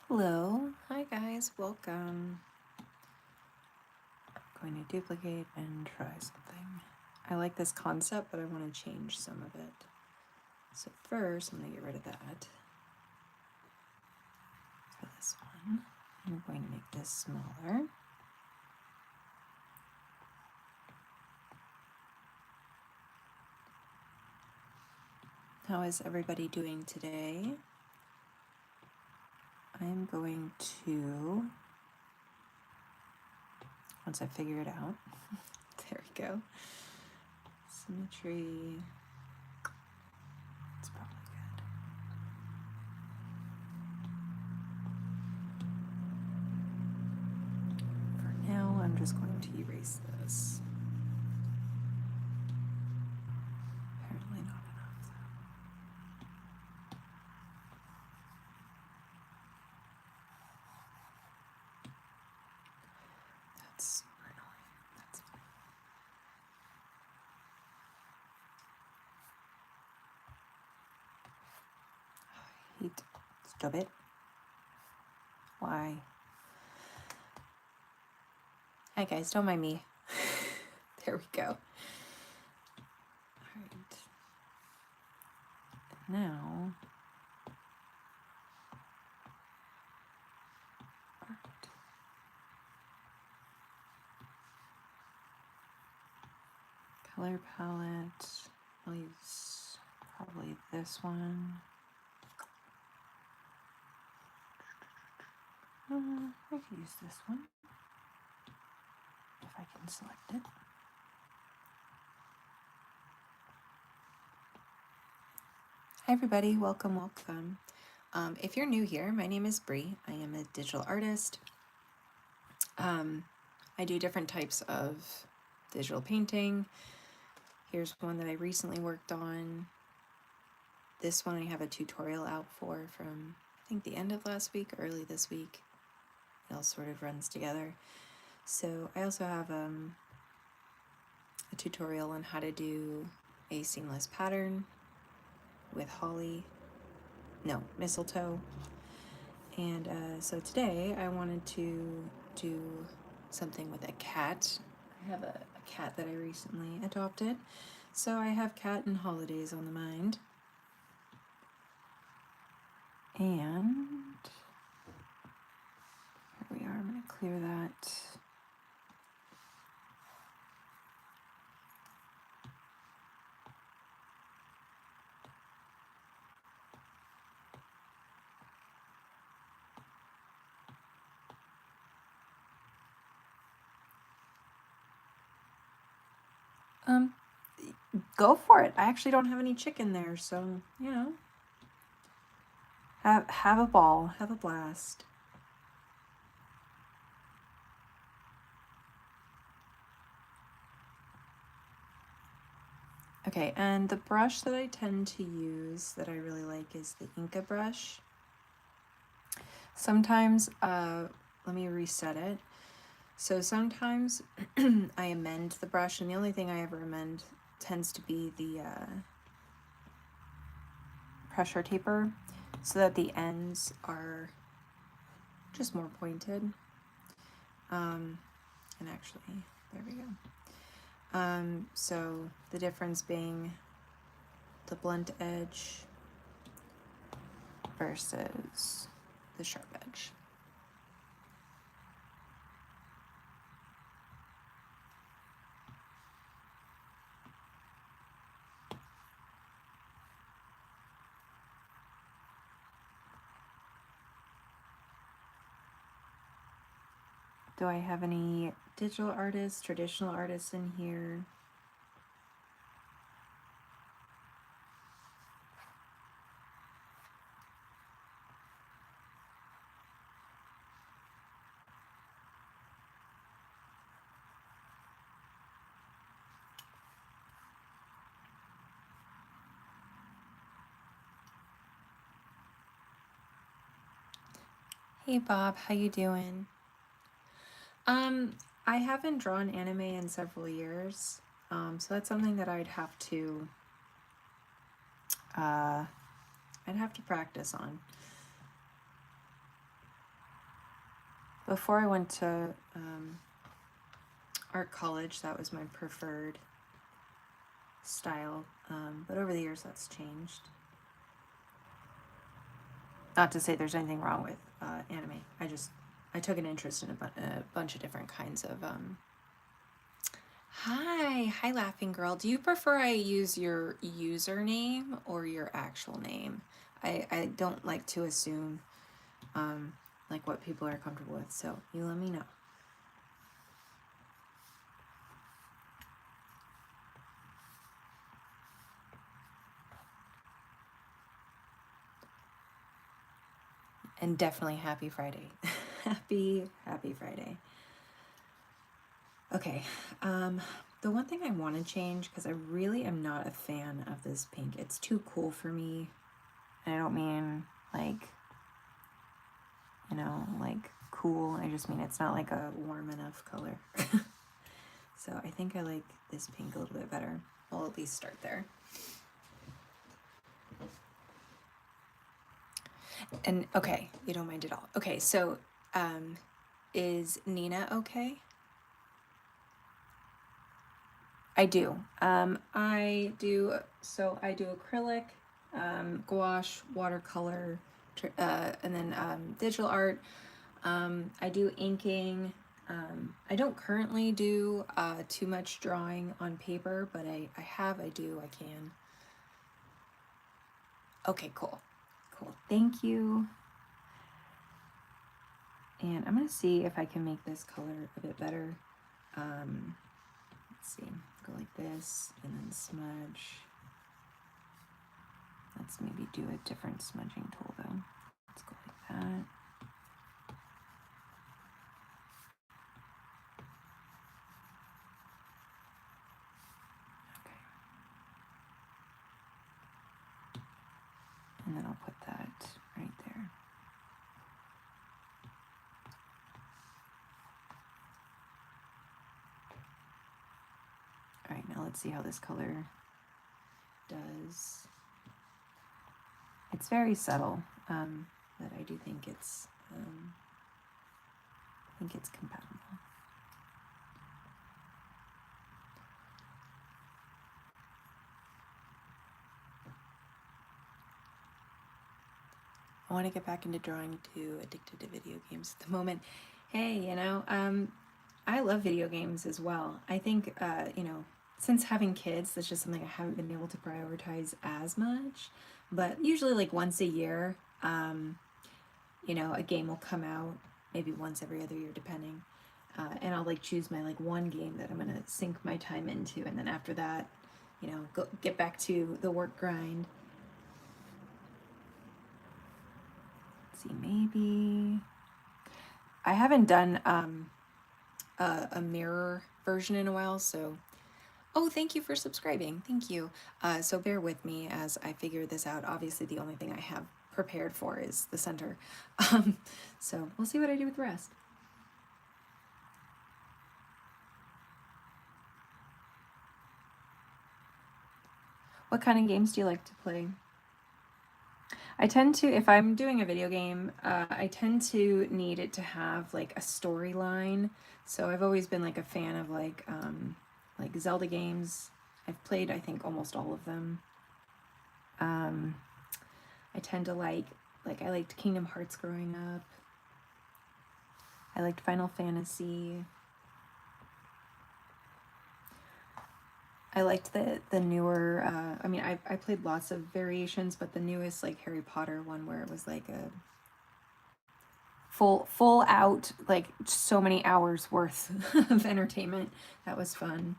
Hello, hi guys, welcome. I'm going to duplicate and try something. I like this concept, but I want to change some of it. So first, I'm going to get rid of that for this one. I'm going to make this smaller. How is everybody doing today? I'm going to, once I figure it out, there we go. Symmetry, it's probably good. For now, I'm just going to erase this. Apparently not enough though. That's super annoying. That's fine. I hate stop it. Why? Hi guys, don't mind me. There we go. Alright. Now art. Color palette. I'll use probably this one. I could use this one if I can select it. Hi everybody, welcome, welcome. If you're new here, my name is Bree. I am a digital artist. I do different types of digital painting. Here's one that I recently worked on. This one I have a tutorial out for from, I think, the end of last week, early this week. It all sort of runs together. So I also have a tutorial on how to do a seamless pattern with mistletoe. And so today I wanted to do something with a cat. I have a cat that I recently adopted. So I have cat and holidays on the mind. And here we are, I'm going to clear that. Go for it. I actually don't have any chicken there, so, you know, have a ball, have a blast. Okay, and the brush that I tend to use that I really like is the Inca brush. Sometimes, let me reset it. So sometimes I amend the brush, and the only thing I ever amend tends to be the pressure taper, so that the ends are just more pointed. And actually, there we go. So the difference being the blunt edge versus the sharp edge. Do I have any digital artists, traditional artists in here? Hey Bob, how you doing? I haven't drawn anime in several years, so that's something that I'd have to practice on. before I went to art college, that was my preferred style, but over the years that's changed. Not to say there's anything wrong with anime. I took an interest in a bunch of different kinds of. Hi, Laughing Girl. Do you prefer I use your username or your actual name? I don't like to assume like what people are comfortable with, so you let me know. And definitely happy Friday. happy Friday. Okay, the one thing I want to change, because I really am not a fan of this pink. It's too cool for me. And I don't mean like, you know, like cool. I just mean it's not like a warm enough color. So I think I like this pink a little bit better. I'll at least start there. And okay, you don't mind at all. Okay, so is Nina okay? I do. I do acrylic, gouache, watercolor, and then digital art. I do inking. I don't currently do too much drawing on paper, but I can. Okay, cool. Thank you. And I'm going to see if I can make this color a bit better. Let's see, go like this and then smudge. Let's maybe do a different smudging tool though. Let's go like that. Okay. And then I'll put that right there. All right, now let's see how this color does. It's very subtle, but I do think it's compatible. I want to get back into drawing too. Addicted to video games at the moment. Hey, you know, I love video games as well. I think, you know, since having kids, that's just something I haven't been able to prioritize as much. But usually, like once a year, you know, a game will come out, maybe once every other year, depending. And I'll like choose my like one game that I'm gonna sink my time into, and then after that, you know, get back to the work grind. Let's see, maybe I haven't done a mirror version in a while, so oh, thank you for subscribing. Thank you. So bear with me as I figure this out. Obviously, the only thing I have prepared for is the center. So we'll see what I do with the rest. What kind of games do you like to play? I tend to, if I'm doing a video game, I tend to need it to have like a storyline. So I've always been like a fan of like Zelda games. I've played, I think, almost all of them. I tend to like I liked Kingdom Hearts growing up. I liked Final Fantasy. I liked the newer, I mean, I played lots of variations, but the newest, like, Harry Potter one where it was, like, a full out, like, so many hours worth of entertainment. That was fun.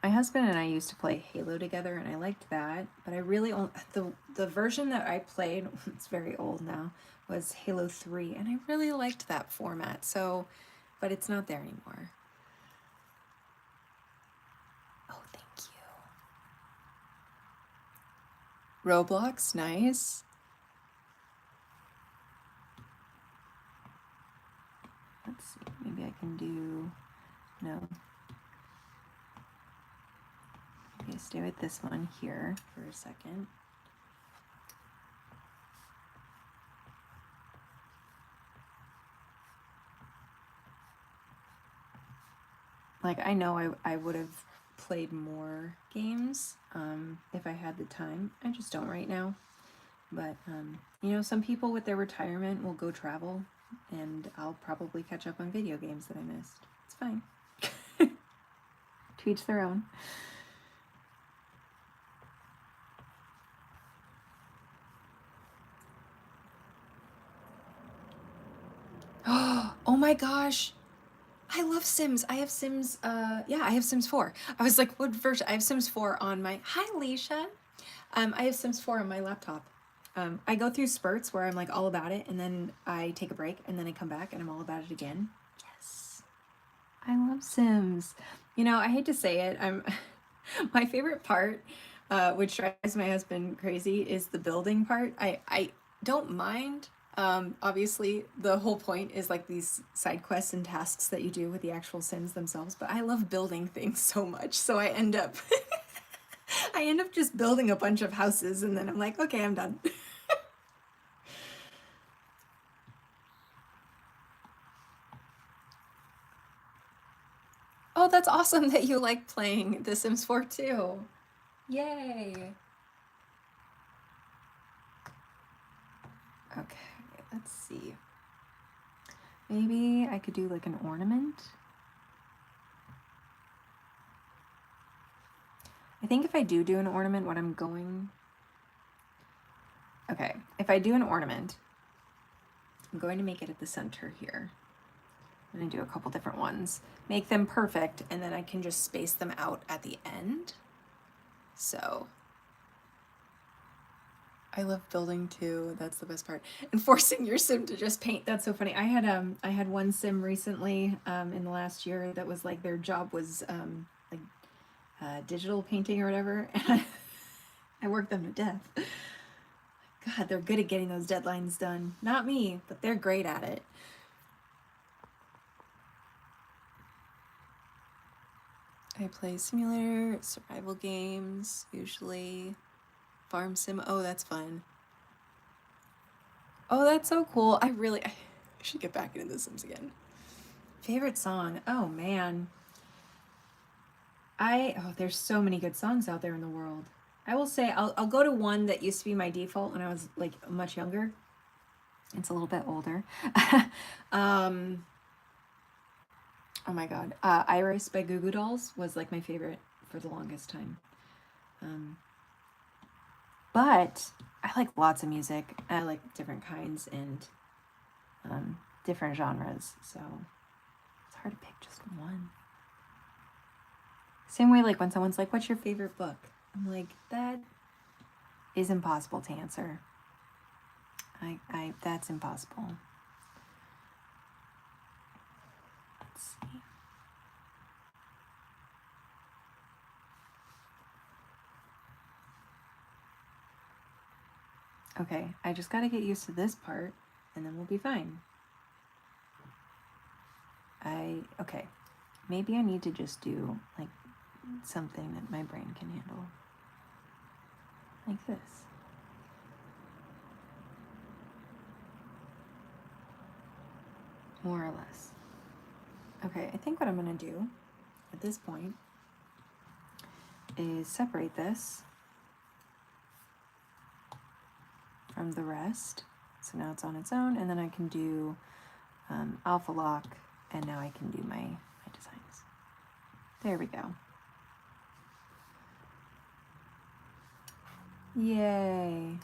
My husband and I used to play Halo together, and I liked that, but I really only, the version that I played, it's very old now, was Halo 3, and I really liked that format, so, but it's not there anymore. Oh, thank you. Roblox, nice. Let's see, maybe I can do, no. Okay, stay with this one here for a second. Like, I know I would have played more games if I had the time. I just don't right now. But, you know, some people with their retirement will go travel, and I'll probably catch up on video games that I missed. It's fine. To each their own. Oh my gosh! I love Sims. I have Sims, yeah, I have Sims 4. I was like, what version? I have Sims 4 on my, hi Leisha. I have Sims 4 on my laptop. I go through spurts where I'm like all about it, and then I take a break, and then I come back and I'm all about it again. Yes. I love Sims. You know, I hate to say it, my favorite part, which drives my husband crazy, is the building part. I don't mind. Obviously, the whole point is like these side quests and tasks that you do with the actual Sims themselves, but I love building things so much, so I end up I end up just building a bunch of houses, and then I'm like, okay, I'm done. Oh, that's awesome that you like playing The Sims 4 too. Yay. Okay, let's see. Maybe I could do like an ornament. I think if I do an ornament, what I'm going... Okay, if I do an ornament, I'm going to make it at the center here. I'm going to do a couple different ones. Make them perfect, and then I can just space them out at the end. So... I love building too. That's the best part. And forcing your sim to just paint. That's so funny. I had one sim recently in the last year that was like their job was like digital painting or whatever, and I worked them to death. God, they're good at getting those deadlines done. Not me, but they're great at it. I play simulator, survival games, usually. Farm sim. Oh, that's fun. Oh, that's so cool. I should get back into The Sims again. Favorite song? Oh man. There's so many good songs out there in the world. I will say I'll go to one that used to be my default when I was like much younger. It's a little bit older. Oh my god. Iris by Goo Goo Dolls was like my favorite for the longest time. But I like lots of music. I like different kinds and different genres. So it's hard to pick just one. Same way like when someone's like, what's your favorite book? I'm like, that is impossible to answer. That's impossible. Let's see. Okay, I just gotta get used to this part, and then we'll be fine. Okay, maybe I need to just do, like, something that my brain can handle. Like this. More or less. Okay, I think what I'm gonna do at this point is separate this from the rest. So now it's on its own, and then I can do alpha lock, and now I can do my designs. There we go. Yay.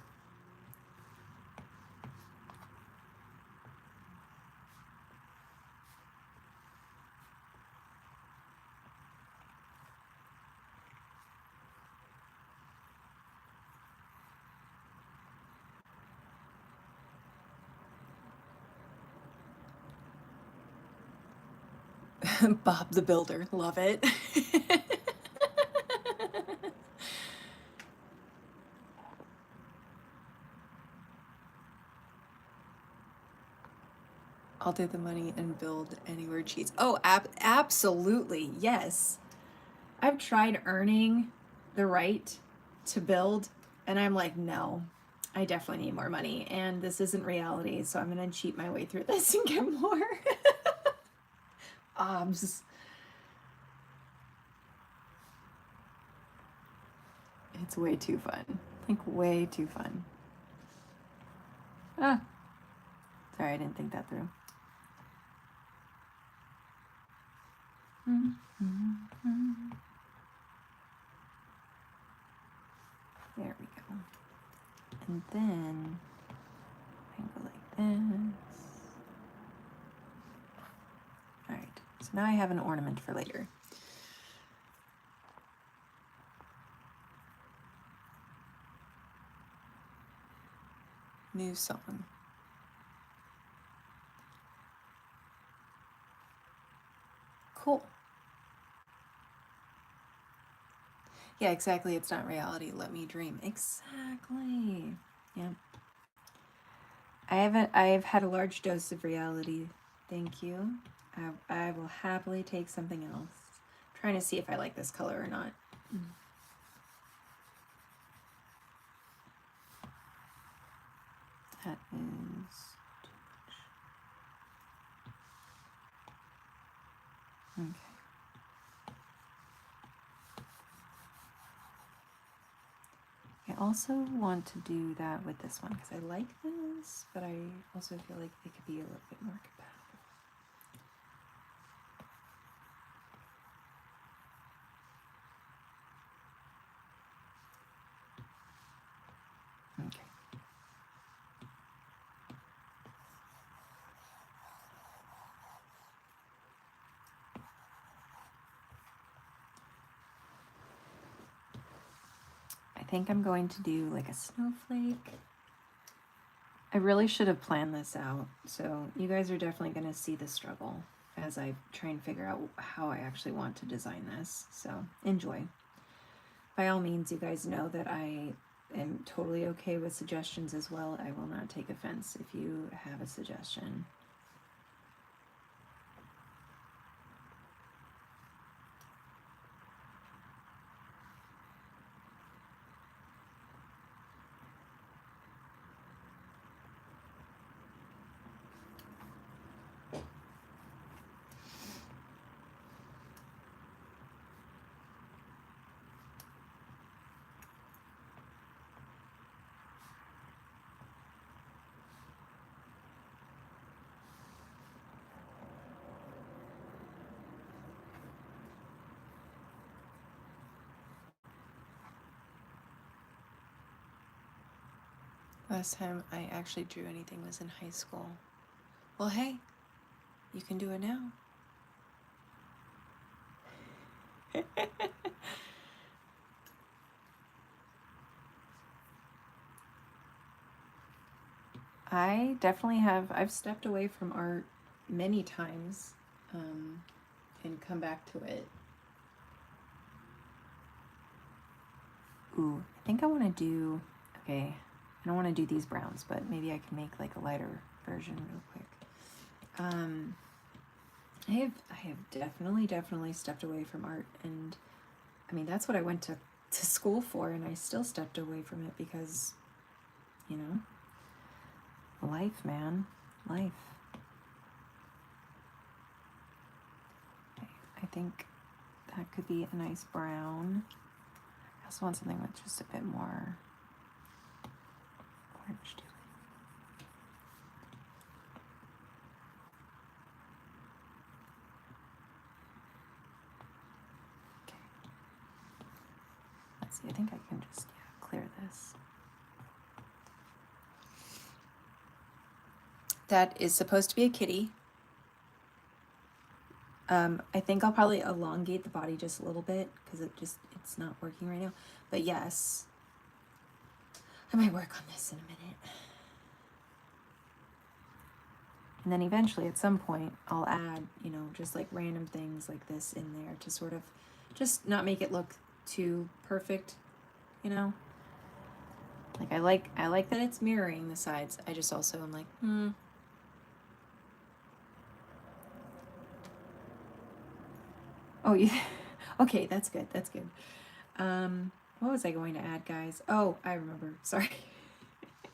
Bob the Builder, love it. I'll do the money and build anywhere cheats. Oh, absolutely, yes. I've tried earning the right to build, and I'm like, no, I definitely need more money, and this isn't reality, so I'm gonna cheat my way through this and get more obs. It's way too fun. Like, way too fun. Ah, sorry, I didn't think that through. There we go. And then I can go like this. All right, so now I have an ornament for later. New song. Cool. Yeah, exactly. It's not reality. Let me dream. Exactly. Yeah. I've had a large dose of reality. Thank you. I will happily take something else. I'm trying to see if I like this color or not. That is okay. I also want to do that with this one because I like this, but I also feel like it could be a little bit more compatible. Okay. I think I'm going to do like a snowflake. I really should have planned this out, so you guys are definitely going to see the struggle as I try and figure out how I actually want to design this, so enjoy. By all means, you guys know that I am totally okay with suggestions as well. I will not take offense if you have a suggestion. Last time I actually drew anything was in high school. Well, hey, you can do it now. I definitely have. I've stepped away from art many times and come back to it. Ooh, I think I want to do, okay, I don't want to do these browns, but maybe I can make like a lighter version real quick. I have definitely stepped away from art, and I mean, that's what I went to school for, and I still stepped away from it because, you know, life, man, life. Okay, I think that could be a nice brown. I also want something with just a bit more orange to it. Okay. Let's see, I think I can just clear this. That is supposed to be a kitty. I think I'll probably elongate the body just a little bit because it's not working right now. But yes, I might work on this in a minute. And then eventually at some point I'll add, you know, just like random things like this in there to sort of just not make it look too perfect, you know? Like I like that it's mirroring the sides. I just also am like, Oh, yeah. Okay, that's good. That's good. what was I going to add, guys? Oh, I remember. Sorry.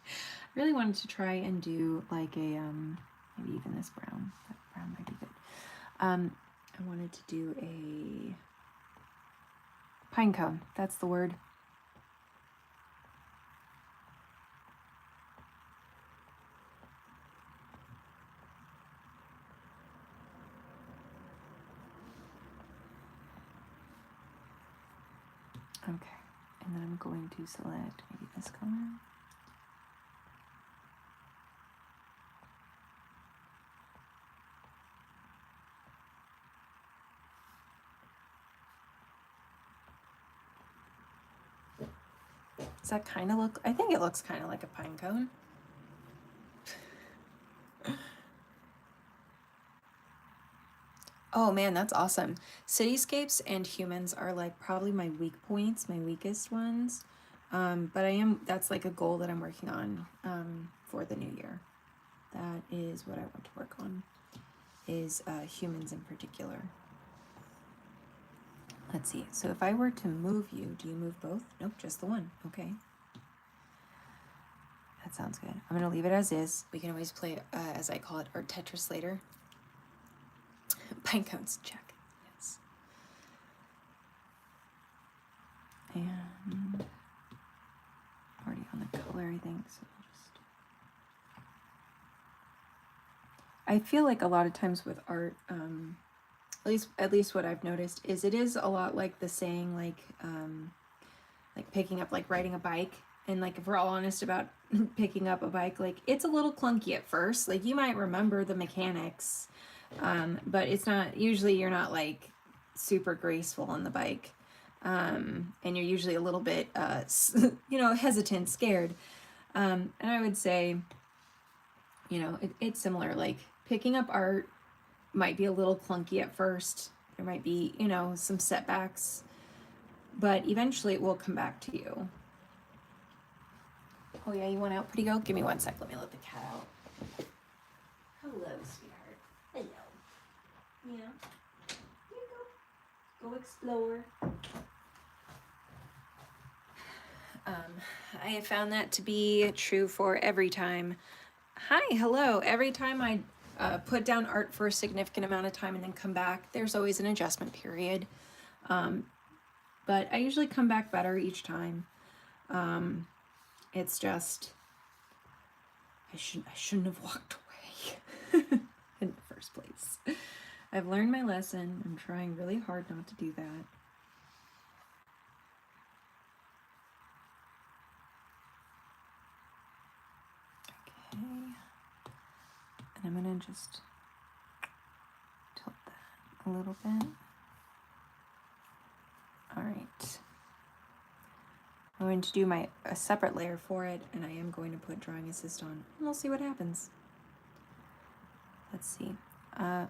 I really wanted to try and do like a, maybe even this brown. That brown might be good. I wanted to do a pine cone. That's the word. Okay, and then I'm going to select maybe this color. Does that kind of look, I think it looks kind of like a pine cone. Oh man, that's awesome. Cityscapes and humans are like probably my weak points, my weakest ones. But that's like a goal that I'm working on for the new year. That is what I want to work on, is humans in particular. Let's see. So if I were to move you, do you move both? Nope, just the one. Okay. That sounds good. I'm going to leave it as is. We can always play, as I call it, art Tetris later. Pine cones, check. Yes. And already on the color, I think. So I feel like a lot of times with art, at least what I've noticed is it is a lot like the saying, like picking up, like riding a bike. And like, if we're all honest about picking up a bike, like it's a little clunky at first. Like you might remember the mechanics, but it's not, usually you're not like super graceful on the bike. And you're usually a little bit, hesitant, scared. And I would say, it's similar. Like picking up art might be a little clunky at first. There might be, some setbacks, but eventually it will come back to you. Oh yeah, you want out, pretty girl? Give me 1 sec. Let me let the cat out. Hello, sweetheart. Hello. Yeah. Here you go. Go explore. I have found that to be true for every time. Hi, hello. Every time I put down art for a significant amount of time and then come back, there's always an adjustment period. But I usually come back better each time. It's just, I shouldn't have walked away in the first place. I've learned my lesson. I'm trying really hard not to do that. Okay. And I'm gonna just tilt that a little bit. All right. I'm going to do a separate layer for it, and I am going to put Drawing Assist on, and we'll see what happens. Let's see. I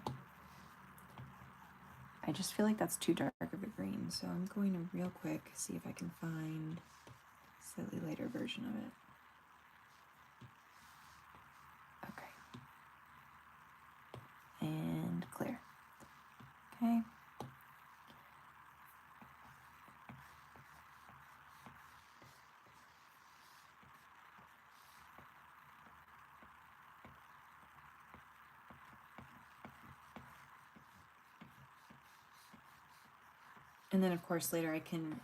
just feel like that's too dark of a green, so I'm going to real quick see if I can find a slightly lighter version of it. Okay. And clear. Okay. And then of course later I can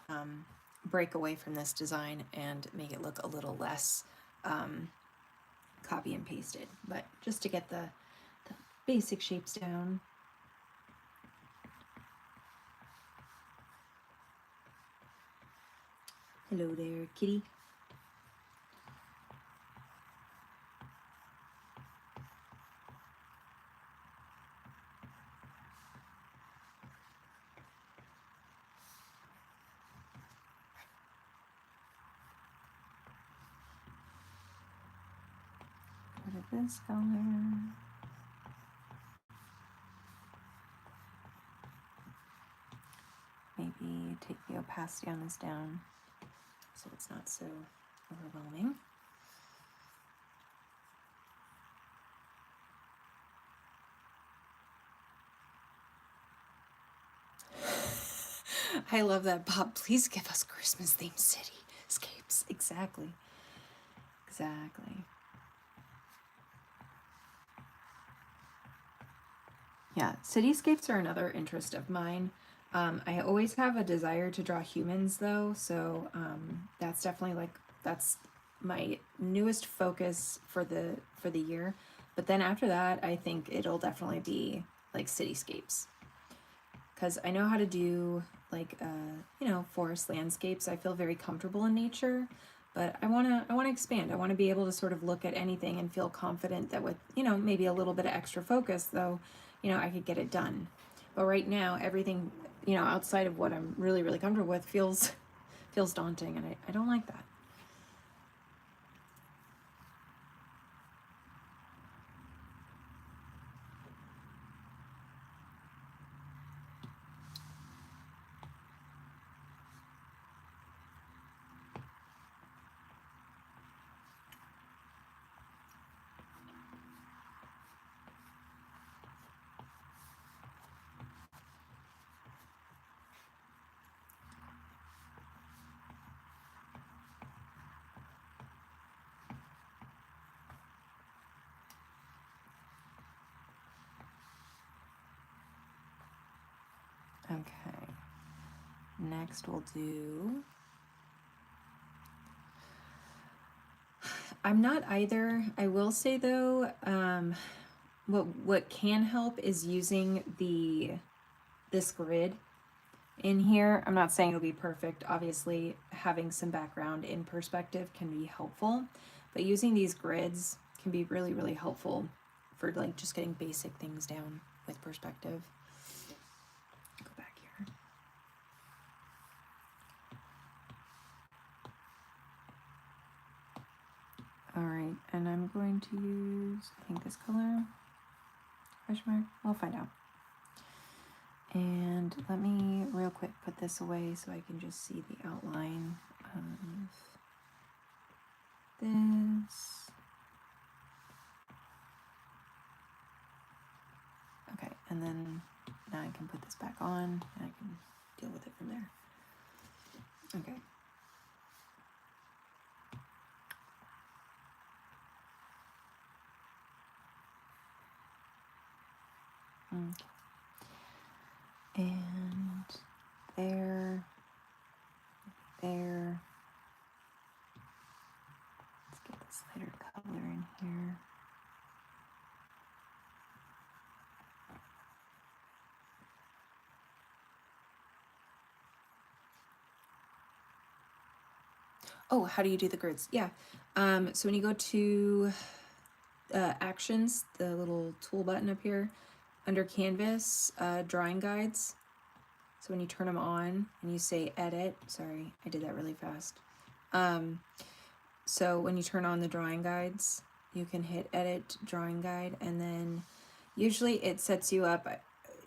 break away from this design and make it look a little less copy and pasted, but just to get the basic shapes down. Hello there, kitty. This color. Maybe take the opacity on this down so it's not so overwhelming. I love that, Bob. Please give us Christmas themed cityscapes. Exactly. Exactly. Yeah, cityscapes are another interest of mine. I always have a desire to draw humans though, so that's definitely like that's my newest focus for the year. But then after that, I think it'll definitely be like cityscapes, because I know how to do like forest landscapes. I feel very comfortable in nature, but I wanna expand. I want to be able to sort of look at anything and feel confident that with maybe a little bit of extra focus though, I could get it done. But right now everything outside of what I'm really comfortable with feels daunting, and I don't like that. Okay, next we'll do, I'm not either. I will say though, what can help is using this grid in here. I'm not saying it'll be perfect. Obviously, having some background in perspective can be helpful, but using these grids can be really helpful for like just getting basic things down with perspective. Go back here. All right, and I'm going to use, I think, this color. Question mark? We'll find out. And let me real quick put this away so I can just see the outline of this. Okay, and then now I can put this back on and I can deal with it from there. Okay. Okay. And there. Let's get this lighter color in here. Oh, how do you do the grids? Yeah. So when you go to actions, the little tool button up here, under canvas, drawing guides. So when you turn them on and you say edit, sorry, I did that really fast. So when you turn on the drawing guides, you can hit edit drawing guide, and then usually it sets you up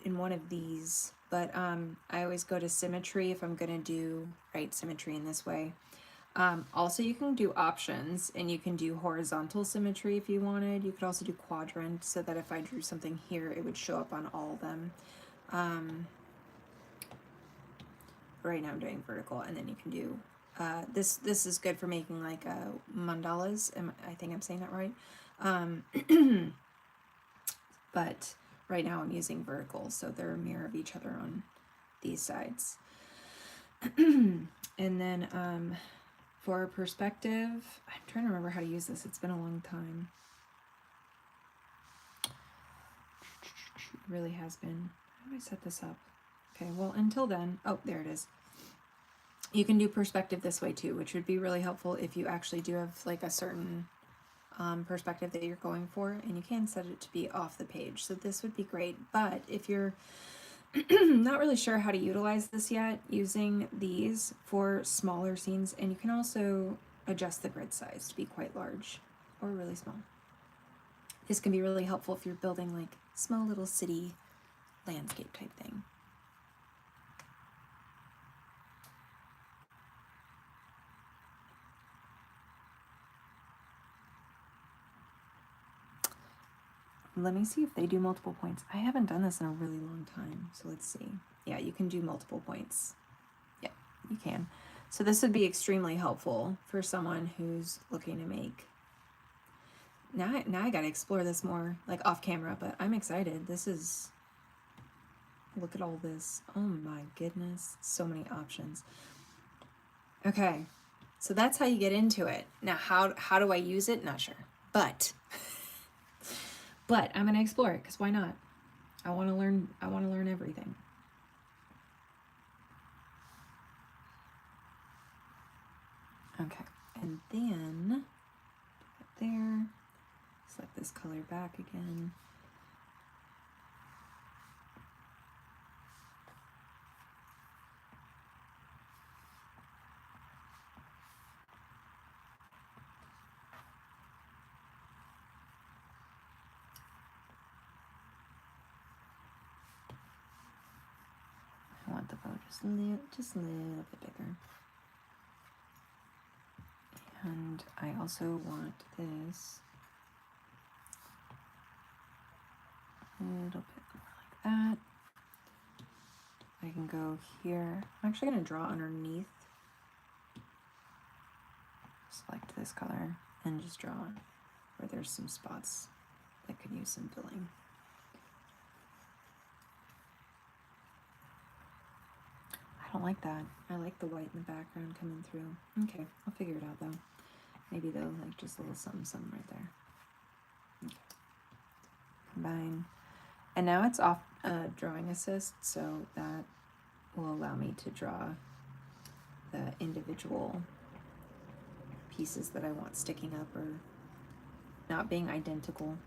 in one of these, but I always go to symmetry if I'm gonna do symmetry in this way. Also, you can do options, and you can do horizontal symmetry if you wanted. You could also do quadrant, so that if I drew something here, it would show up on all of them. Right now I'm doing vertical, and then you can do this is good for making like mandalas. I think I'm saying that right. But right now I'm using vertical, so they're a mirror of each other on these sides. And then for perspective, I'm trying to remember how to use this. It's been a long time. It really has been. How do I set this up? Okay, well, until then, oh, there it is. You can do perspective this way too, which would be really helpful if you actually do have like a certain perspective that you're going for, and you can set it to be off the page. So this would be great. But if you're not really sure how to utilize this yet, using these for smaller scenes, and you can also adjust the grid size to be quite large or really small. This can be really helpful if you're building like small little city landscape type thing. Let me see if they do multiple points. I haven't done this in a really long time, so let's see. Yeah, you can do multiple points. you can. So this would be extremely helpful for someone who's looking to make. Now I gotta explore this more, like off camera, but I'm excited. This is, look at all this. Oh my goodness, so many options. Okay, so that's how you get into it. Now, how do I use it? Not sure, but I'm gonna explore it, because why not? I want to learn everything. Okay, and then there, select this color back again. I want the bow just a little bit bigger. And I also want this a little bit more like that. I can go here. I'm actually going to draw underneath. Select this color and just draw where there's some spots that could use some filling. I don't like that. I like the white in the background coming through. Okay, I'll figure it out though. Maybe though, like just a little something, something right there. Okay. Combine. And now it's off drawing assist, so that will allow me to draw the individual pieces that I want sticking up or not being identical.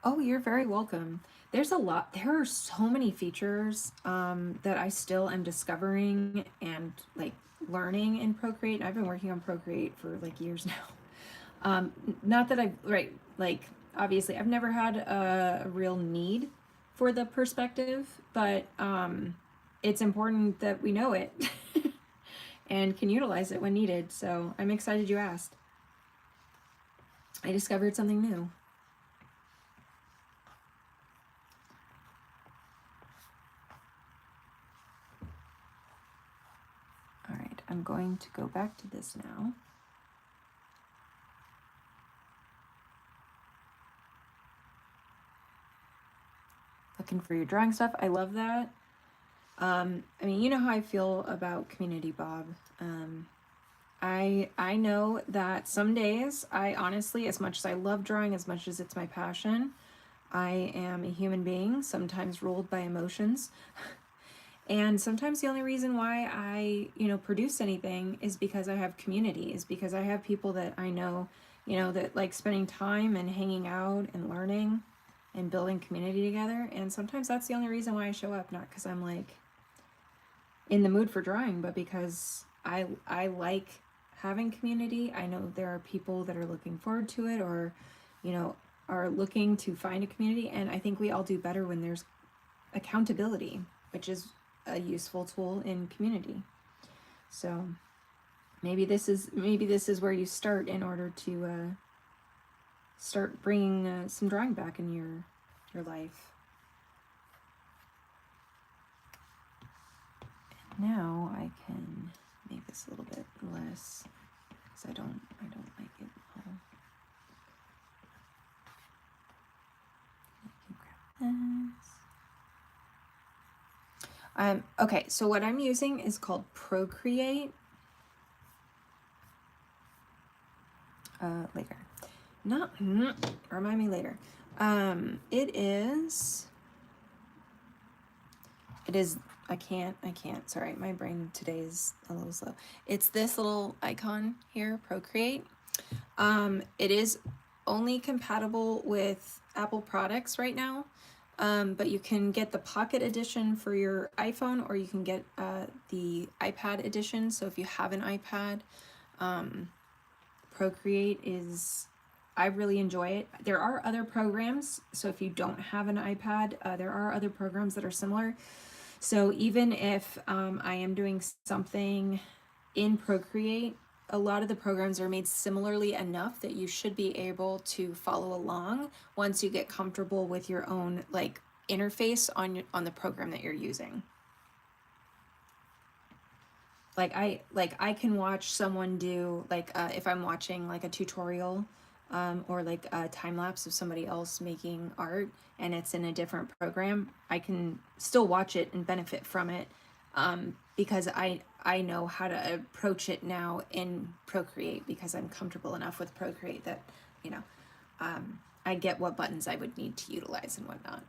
Oh, you're very welcome. There are so many features that I still am discovering and like learning in Procreate. I've been working on Procreate for like years now. Not that like obviously I've never had a real need for the perspective, but it's important that we know it and can utilize it when needed. So I'm excited you asked. I discovered something new. I'm going to go back to this now. Looking for your drawing stuff. I love that. I mean, you know how I feel about Community Bob. I know that some days I honestly, as much as I love drawing, as much as it's my passion, I am a human being, sometimes ruled by emotions. And sometimes the only reason why I, produce anything is because I have community, is because I have people that I know, that like spending time and hanging out and learning and building community together. And sometimes that's the only reason why I show up, not because I'm like in the mood for drawing, but because I like having community. I know there are people that are looking forward to it or, are looking to find a community. And I think we all do better when there's accountability, which is a useful tool in community. So maybe this is where you start in order to start bringing some drawing back in your life. And now I can make this a little bit less because I don't like it all. I can grab this. Okay, so what I'm using is called Procreate. Later. Remind me later. It is, I can't, sorry, my brain today is a little slow. It's this little icon here, Procreate. It is only compatible with Apple products right now. But you can get the Pocket Edition for your iPhone, or you can get the iPad edition. So if you have an iPad, Procreate is, I really enjoy it. There are other programs, so if you don't have an iPad, there are other programs that are similar. So even if I am doing something in Procreate, a lot of the programs are made similarly enough that you should be able to follow along once you get comfortable with your own like interface on the program that you're using. Like I can watch someone do like if I'm watching like a tutorial or like a time lapse of somebody else making art and it's in a different program, I can still watch it and benefit from it because I know how to approach it now in Procreate because I'm comfortable enough with Procreate that, you know, I get what buttons I would need to utilize and whatnot.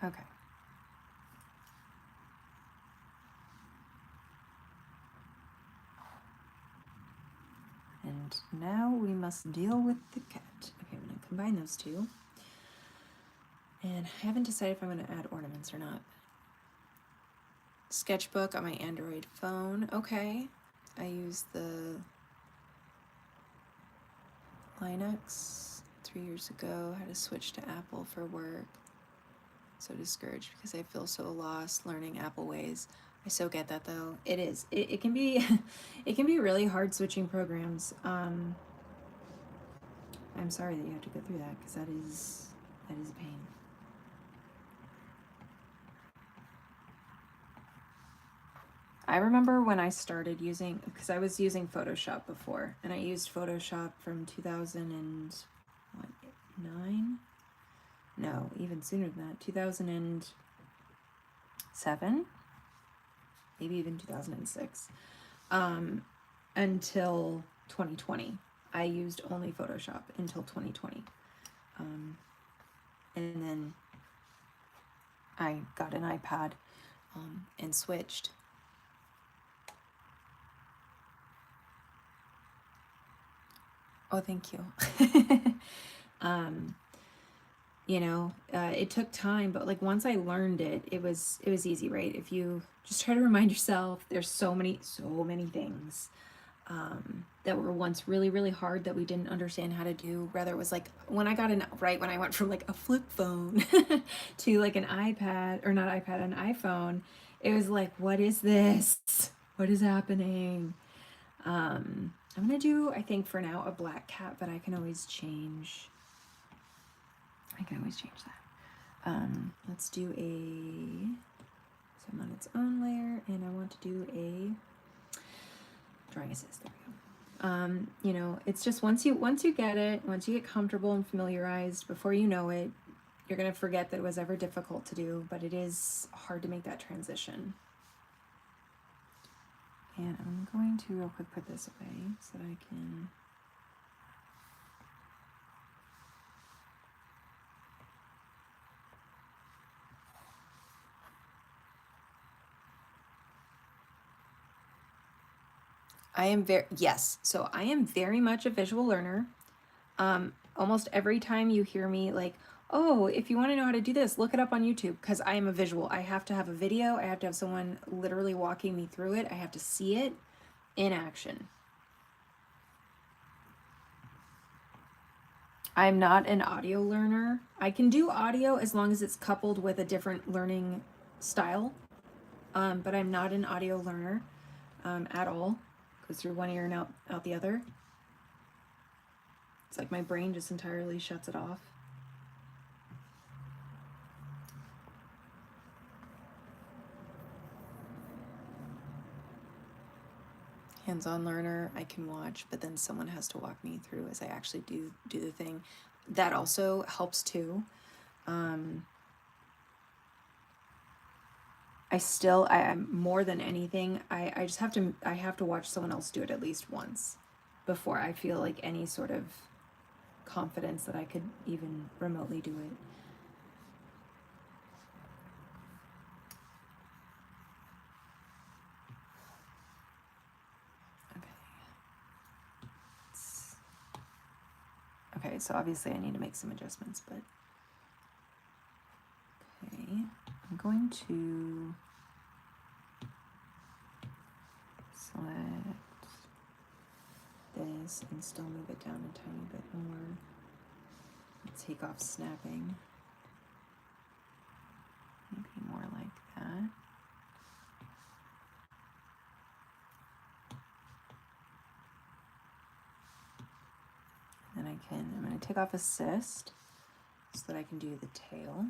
Okay. And now we must deal with the cat. Okay, I'm going to combine those two. And I haven't decided if I'm going to add ornaments or not. Sketchbook on my Android phone. Okay. I use the Linux 3 years ago. Had to switch to Apple for work. So discouraged because I feel so lost learning Apple ways. I so get that though. It is. It can be it can be really hard switching programs. I'm sorry that you have to go through that because that is a pain. I remember when I started using, because I was using Photoshop before, and I used Photoshop from 2009? No, even sooner than that, 2007, maybe even 2006, until 2020. I used only Photoshop until 2020. And then I got an iPad and switched. Oh, thank you. You know, it took time, but like once I learned it, it was easy, right? If you just try to remind yourself, there's so many things that were once really, really hard that we didn't understand how to do. Rather, it was like when I went from like a flip phone to like an iPad, or not iPad, an iPhone, it was like, what is this? What is happening? I'm gonna do, I think for now, a black cat, but I can always change. that. Let's do so I'm on its own layer, and I want to do a drawing assist. There we go. You know, it's just once you get it, once you get comfortable and familiarized, before you know it, you're gonna forget that it was ever difficult to do, but it is hard to make that transition. And I'm going to real quick put this away so that I can. So I am very much a visual learner. Almost every time you hear me like, oh, if you want to know how to do this, look it up on YouTube, because I am a visual. I have to have a video. I have to have someone literally walking me through it. I have to see it in action. I'm not an audio learner. I can do audio as long as it's coupled with a different learning style, but I'm not an audio learner at all. Goes through one ear and out the other. It's like my brain just entirely shuts it off. Hands-on learner, I can watch, but then someone has to walk me through as I actually do the thing. That also helps too. I'm more than anything, I just have to watch someone else do it at least once before I feel like any sort of confidence that I could even remotely do it. Okay, so obviously I need to make some adjustments, but okay, I'm going to select this and still move it down a tiny bit more. Take off snapping. Maybe more like that. And then I'm going to take off assist so that I can do the tail.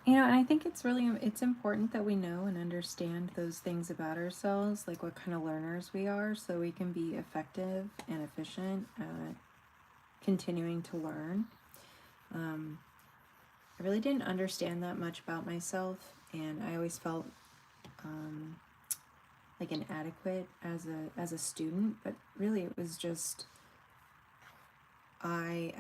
You know, and I think it's important that we know and understand those things about ourselves, like what kind of learners we are, so we can be effective and efficient at continuing to learn. I really didn't understand that much about myself, and I always felt like inadequate as a student, but really it was just I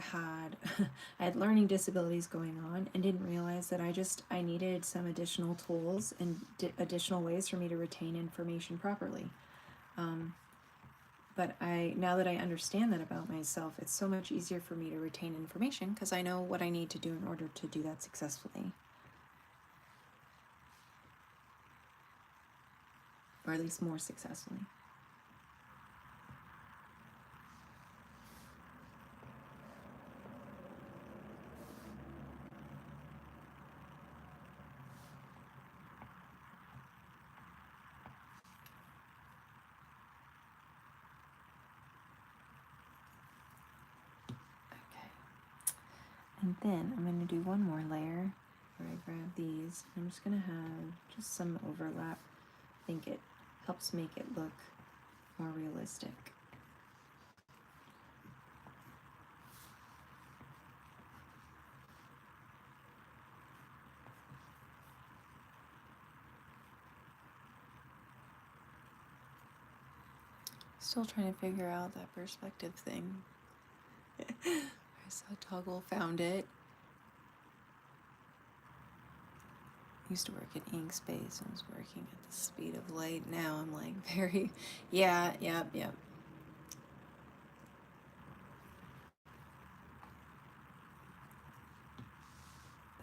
had learning disabilities going on and didn't realize that I needed some additional tools and additional ways for me to retain information properly. But now that I understand that about myself, it's so much easier for me to retain information because I know what I need to do in order to do that successfully. Or at least more successfully. And then I'm going to do one more layer where I grab these. I'm just going to have just some overlap. I think it helps make it look more realistic. Still trying to figure out that perspective thing. I saw Toggle found it. I used to work at Inkspace and was working at the speed of light. Now I'm like very, yeah.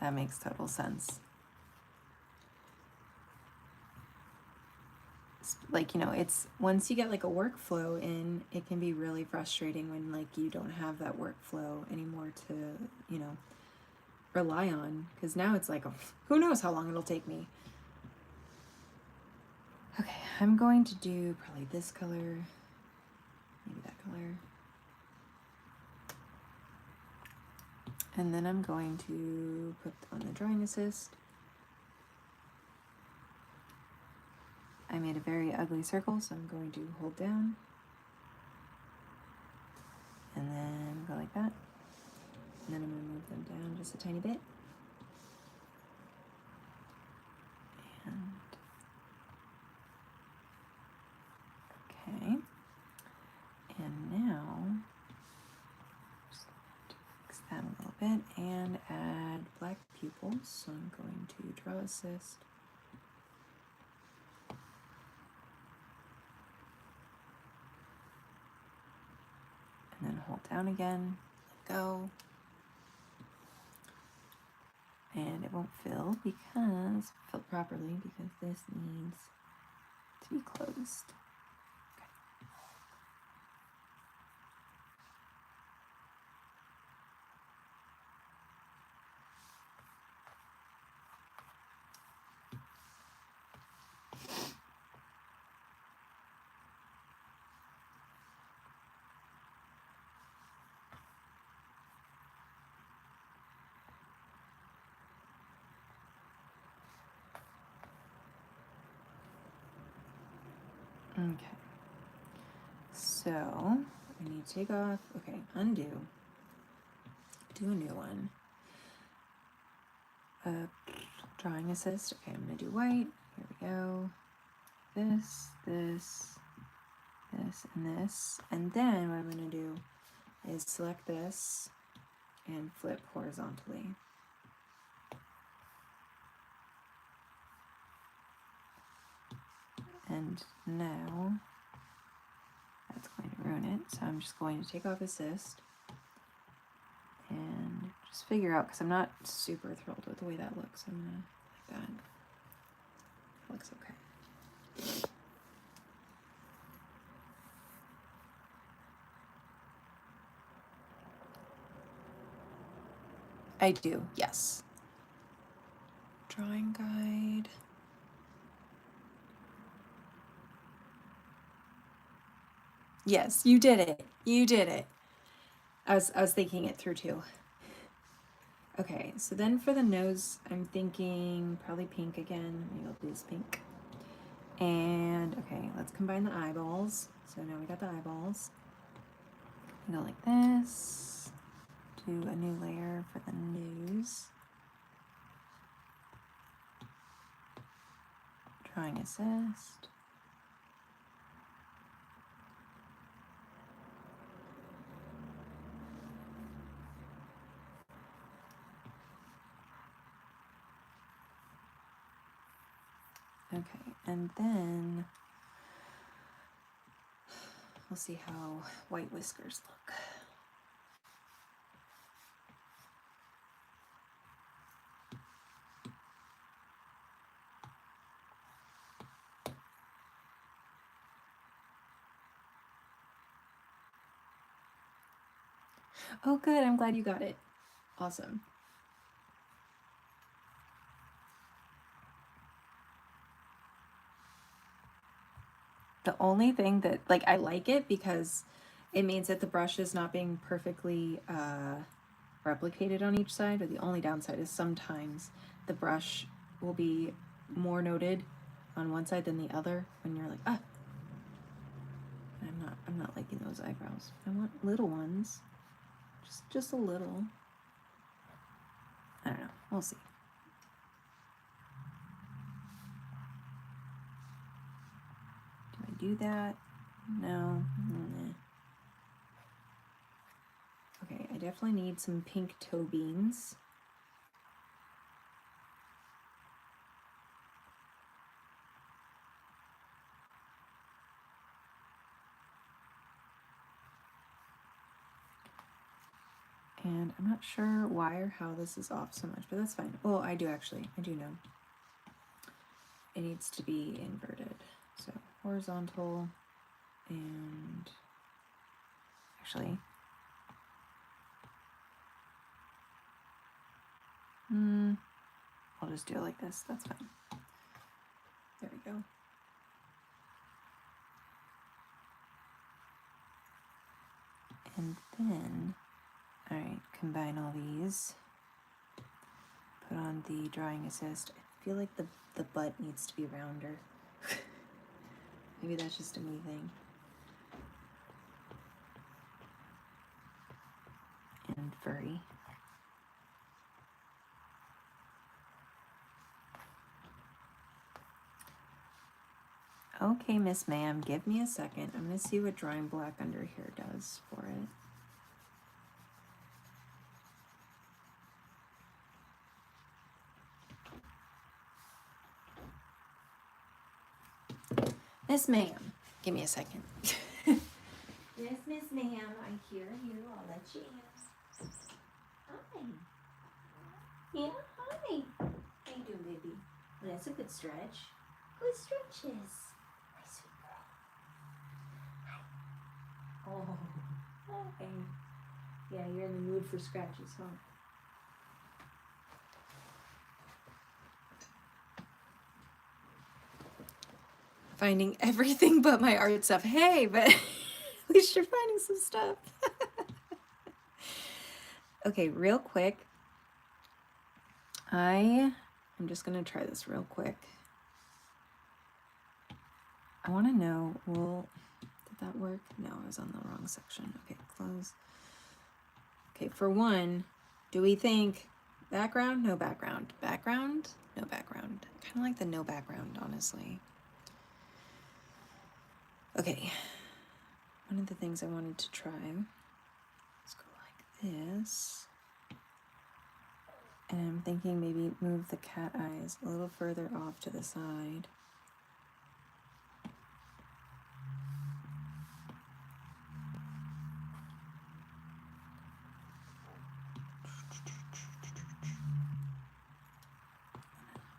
That makes total sense. Like, you know, it's once you get like a workflow in, it can be really frustrating when like you don't have that workflow anymore to, you know, rely on, because now it's like, oh, who knows how long it'll take me. Okay, I'm going to do probably this color, maybe that color. And then I'm going to put on the drawing assist. I made a very ugly circle, so I'm going to hold down and then go like that. And then I'm going to move them down just a tiny bit. And okay. And now just fix that a little bit and add black pupils. So I'm going to draw assist. And then hold down again, let go. And it won't fill properly because this needs to be closed. Okay. So I need to take off, okay, undo, do a new one. Drawing assist, okay, I'm gonna do white, here we go. This, this, this, and this. And then what I'm gonna do is select this and flip horizontally. And now that's going to ruin it. So I'm just going to take off assist and just figure out, because I'm not super thrilled with the way that looks. I'm gonna like that. Looks okay. I do, yes. Drawing guide. Yes, you did it. You did it. I was thinking it through too. Okay, so then for the nose, I'm thinking probably pink again. Maybe I'll do this pink. And okay, let's combine the eyeballs. So now we got the eyeballs. Go like this. Do a new layer for the nose. Drawing assist. Okay, and then we'll see how white whiskers look. Oh, good. I'm glad you got it. Awesome. The only thing that, like, I like it because it means that the brush is not being perfectly replicated on each side, but the only downside is sometimes the brush will be more noted on one side than the other when you're like, ah, I'm not liking those eyebrows. I want little ones. Just a little. I don't know. We'll see. Do I do that? No. Nah. Okay, I definitely need some pink toe beans. And I'm not sure why or how this is off so much, but that's fine. Well, I do actually. I do know. It needs to be inverted. So horizontal and actually, I'll just do it like this. That's fine. There we go. And then, all right, combine all these. Put on the drawing assist. I feel like the butt needs to be rounder. Maybe that's just a me thing. And furry. Okay, Miss Ma'am, give me a second. I'm gonna see what drawing black under here does for it. Miss Ma'am, give me a second. Yes, Miss Ma'am, I hear you. I'll let you in. Hi. Yeah, hi. How you doing, baby? Well, that's a good stretch. Good stretches. My sweet girl. Hi. Oh, okay. Yeah, you're in the mood for scratches, huh? Finding everything but my art stuff. Hey, but at least you're finding some stuff. Okay, real quick. I'm just gonna try this real quick. I want to know, did that work? No, I was on the wrong section. Okay, close. Okay, for one, do we think background? No background. Background? No background. Kind of like the no background, honestly. Okay, one of the things I wanted to try, let's go like this. And I'm thinking maybe move the cat eyes a little further off to the side.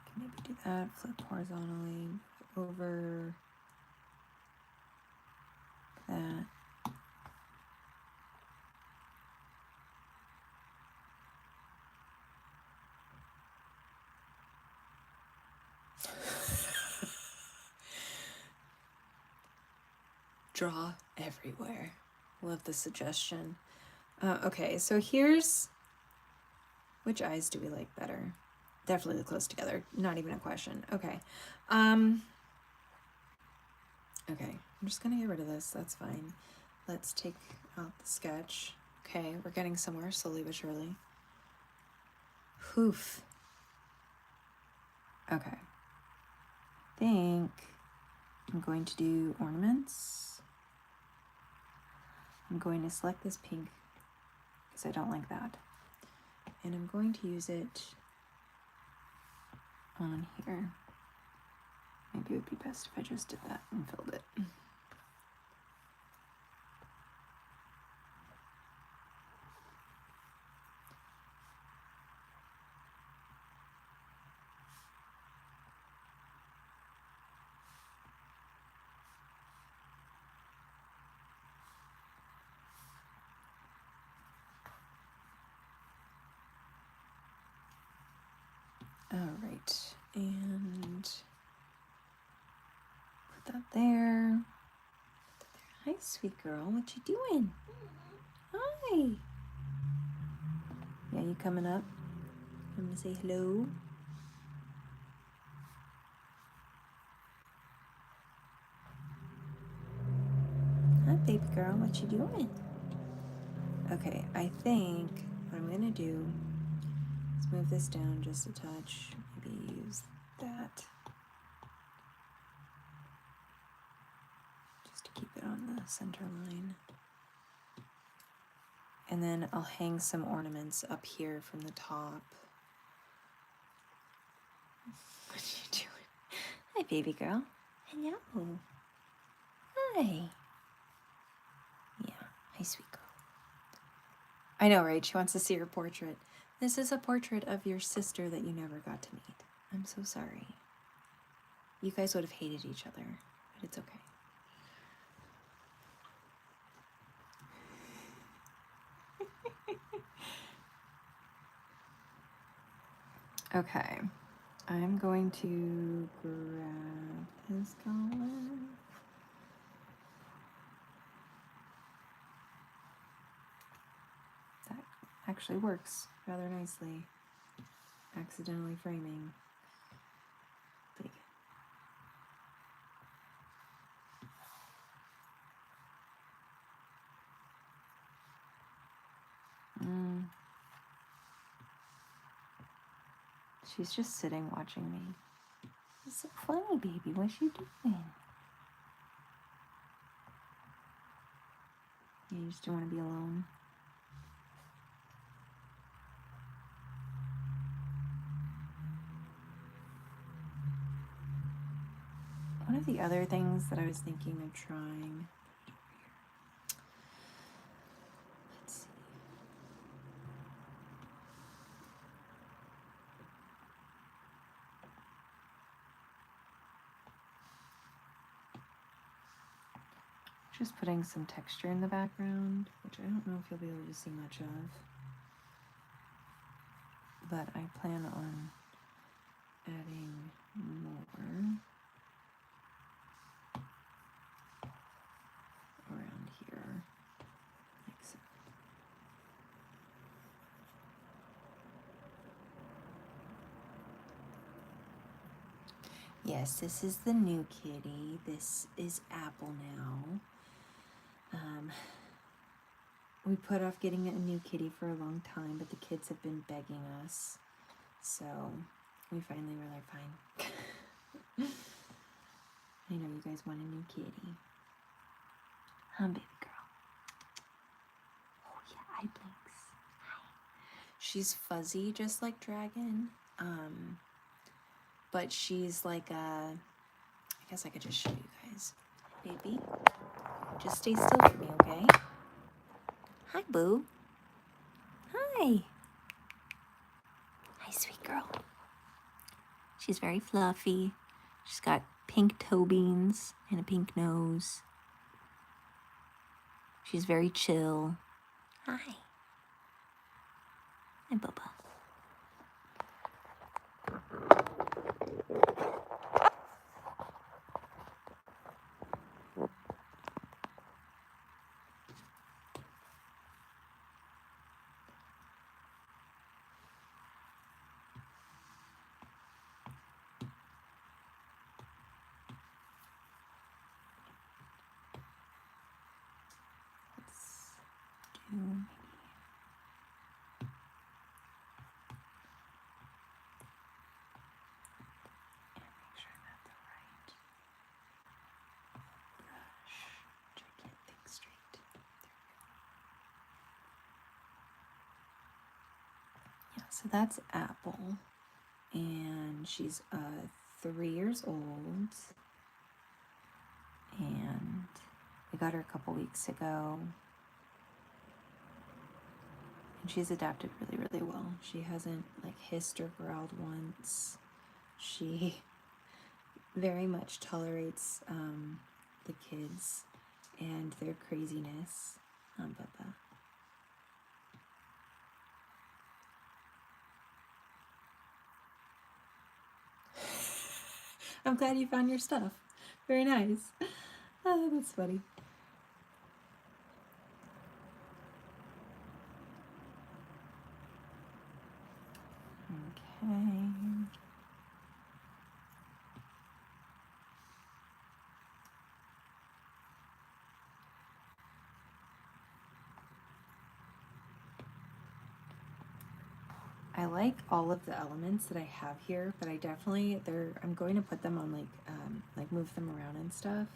Can maybe do that, flip horizontally over that. Draw everywhere. Love the suggestion. Okay, so here's, which eyes do we like better? Definitely the close together, not even a question. Okay. Okay, I'm just gonna get rid of this, that's fine. Let's take out the sketch. Okay, we're getting somewhere slowly but surely. Oof. Okay. I think I'm going to do ornaments. I'm going to select this pink because I don't like that. And I'm going to use it on here. Maybe it would be best if I just did that and filled it. All right, and put that there. Hi, sweet girl. What you doing? Hi. Yeah, you coming up? I'm gonna say hello. Hi, baby girl. What you doing? Okay, I think what I'm gonna do is move this down just a touch. Maybe use that. Just to keep it on the center line. And then I'll hang some ornaments up here from the top. What are you doing? Hi, baby girl. Hello. Hi. Yeah, hi, sweet girl. I know, right? She wants to see her portrait. This is a portrait of your sister that you never got to meet. I'm so sorry. You guys would have hated each other, but it's okay. Okay, I'm going to grab his collar. That actually works rather nicely. Accidentally framing. But She's just sitting watching me. It's so funny, baby. What's you doing? Yeah, you just don't want to be alone. One of the other things that I was thinking of trying. Let's see. Just putting some texture in the background, which I don't know if you'll be able to see much of. But I plan on adding more around here, like so. Yes, this is the new kitty. This is Apple now. Um, we put off getting a new kitty for a long time, but the kids have been begging us. So we finally were like, fine. I know you guys want a new kitty. Baby girl. Oh yeah, eye blinks. Hi. She's fuzzy, just like Dragon. But she's like a, I guess I could just show you guys. Baby, just stay still for me, okay? Hi, boo. Hi. Hi, sweet girl. She's very fluffy. She's got pink toe beans and a pink nose. She's very chill. Hi. Hi, Bubba. Let's do make sure I have the right brush, which I can't think straight. Yeah, so that's Apple, and she's 3 years old, and we got her a couple weeks ago, and she's adapted really, really well. She hasn't like hissed or growled once. She very much tolerates the kids and their craziness. Bubba. I'm glad you found your stuff. Very nice. Oh, that's funny. Okay. I like all of the elements that I have here, but I definitely I'm going to put them on like move them around and stuff.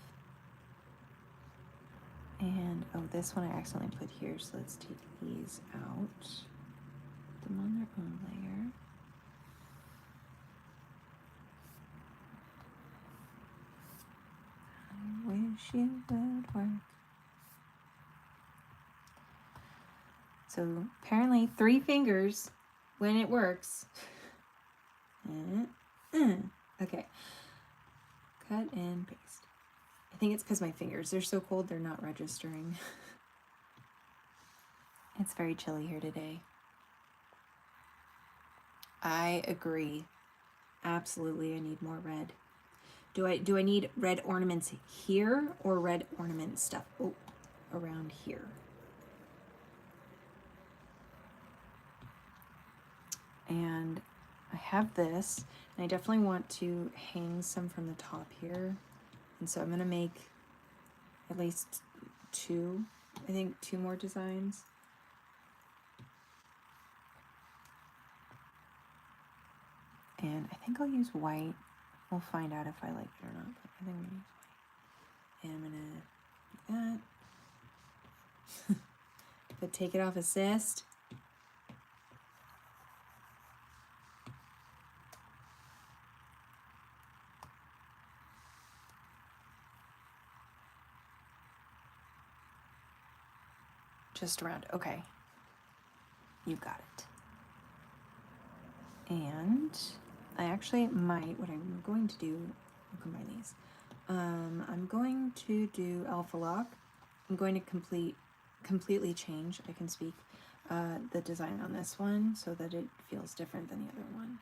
And oh, this one I accidentally put here, so let's take these out. Put them on their own layer. I wish you would work. So apparently 3 fingers when it works. Okay. Cut and paste. I think it's because my fingers, they're so cold, they're not registering. It's very chilly here today. I agree. Absolutely, I need more red. Do I need red ornaments here or red ornament stuff around here? And I have this, and I definitely want to hang some from the top here. And so I'm gonna make at least 2, I think 2 more designs. And I think I'll use white. We'll find out if I like it or not, but I think I'm gonna use white. And I'm gonna do that. But take it off assist. Just around, okay. You got it. And I actually might, what I'm going to do, I'll combine these. I'm going to do alpha lock. I'm going to completely change, I can speak, the design on this one so that it feels different than the other one.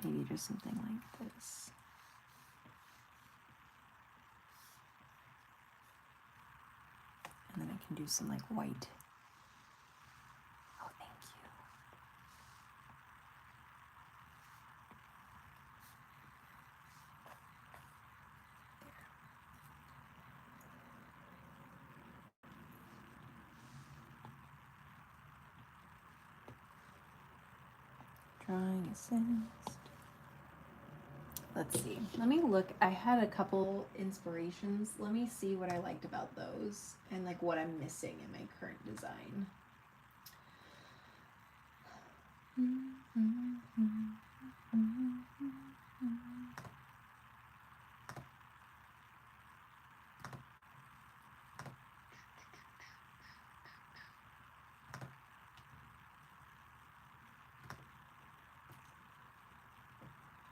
Maybe just something like this. And then I can do some like white. Oh, thank you. Drawing assist. Let's see. Let me look. I had a couple inspirations. Let me see what I liked about those and like what I'm missing in my current design.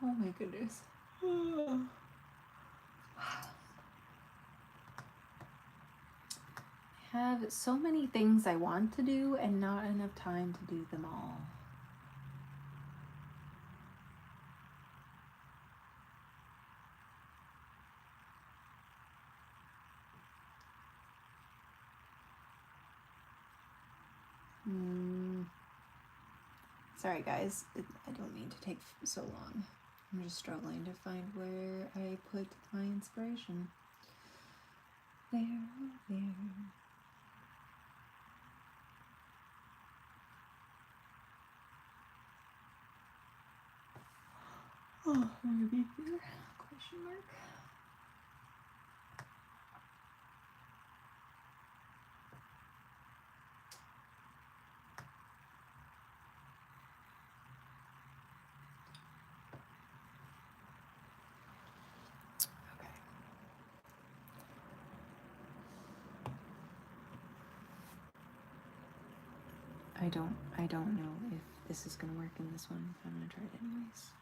Oh my goodness. I have so many things I want to do and not enough time to do them all. Sorry guys, I don't mean to take so long. I'm just struggling to find where I put my inspiration. There, oh there. Oh, maybe here? Question mark. I don't know if this is gonna work in this one, but I'm gonna try it anyways.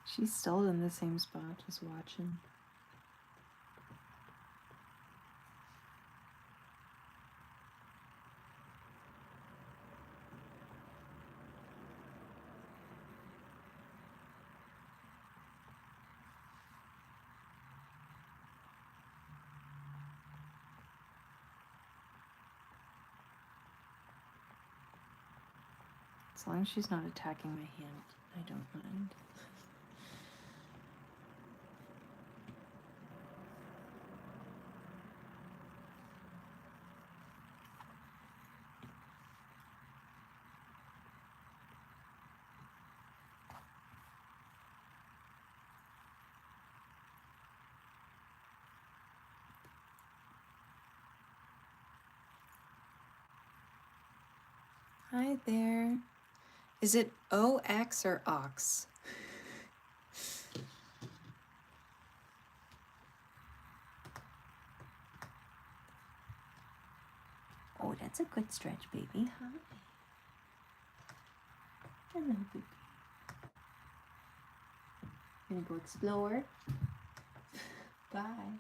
She's still in the same spot, just watching. As long as she's not attacking my hand, I don't mind. Hi there. Is it OX or OX? Oh, that's a good stretch, baby. Hi. Hello, baby. Gonna go explore. Bye.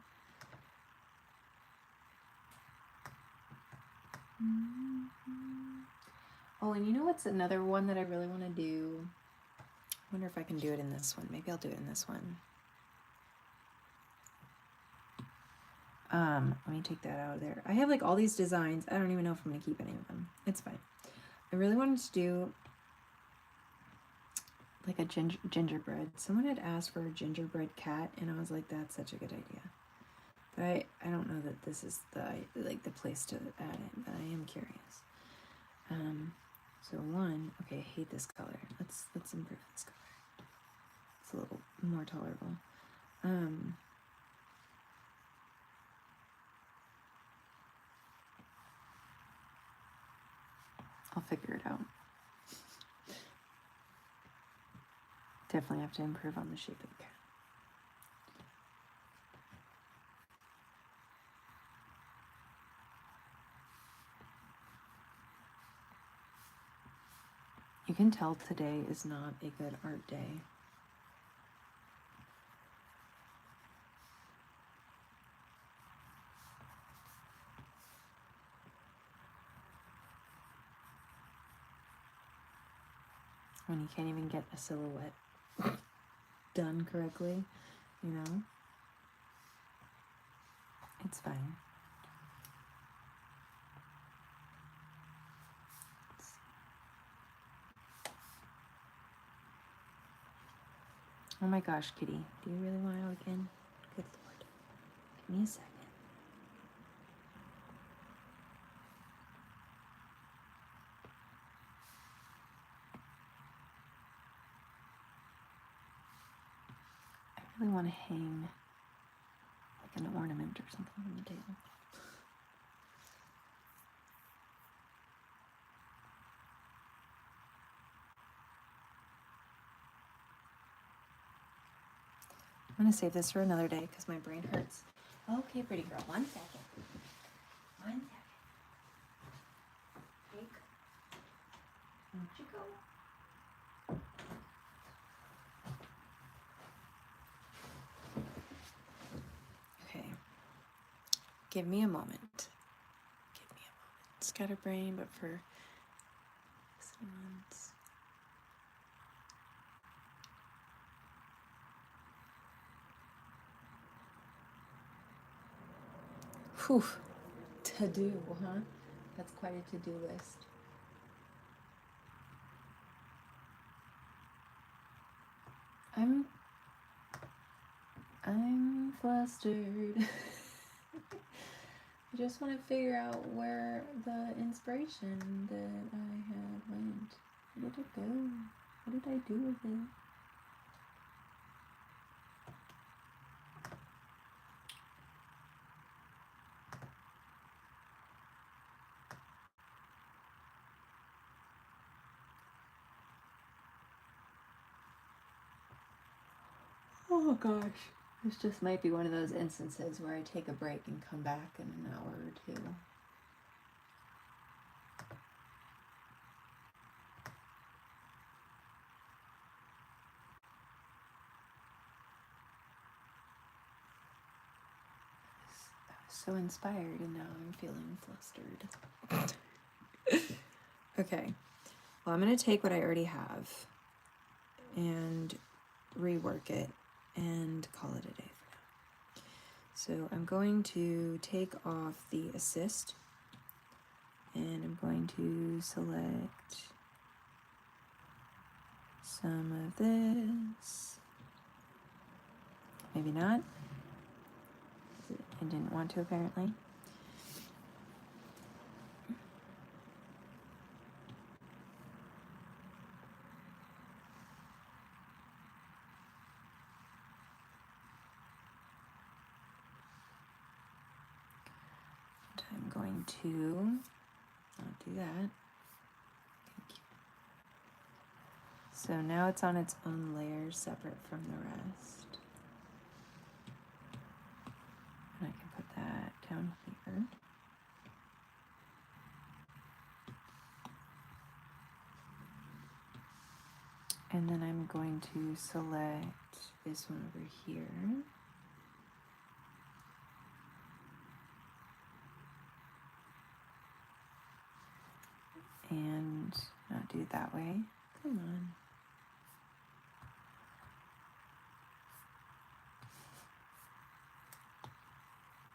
Oh, and you know what's another one that I really want to do? I wonder if I can do it in this one. Maybe I'll do it in this one. Let me take that out of there. I have like all these designs. I don't even know if I'm gonna keep any of them. It's fine. I really wanted to do like a gingerbread. Someone had asked for a gingerbread cat, and I was like, that's such a good idea. But I don't know that this is the place to add it, but I am curious. So one, okay, I hate this color. Let's improve this color. It's a little more tolerable. I'll figure it out. Definitely have to improve on the shape of the cat. You can tell today is not a good art day. When you can't even get a silhouette done correctly, you know? It's fine. Oh my gosh, Kitty. Do you really want out again? Good Lord. Give me a second. I really want to hang like an ornament or something on the table. I'm going to save this for another day because my brain hurts. Okay, pretty girl. 1 second. 1 second. Take. Won't you go? Okay. Give me a moment. Give me a moment. Scatterbrain, but for months. Whew. To do, huh? That's quite a to-do list. I'm flustered. I just want to figure out where the inspiration that I had went. Where did it go? What did I do with it? Oh gosh. This just might be one of those instances where I take a break and come back in an hour or two. I was so inspired and now I'm feeling flustered. Okay. Well, I'm going to take what I already have and rework it and call it a day for now. So I'm going to take off the assist and I'm going to select some of this. Maybe not. I didn't want to apparently. I'm going to not do that. Thank you. So now it's on its own layer separate from the rest. And I can put that down here. And then I'm going to select this one over here. And not do it that way. Come on.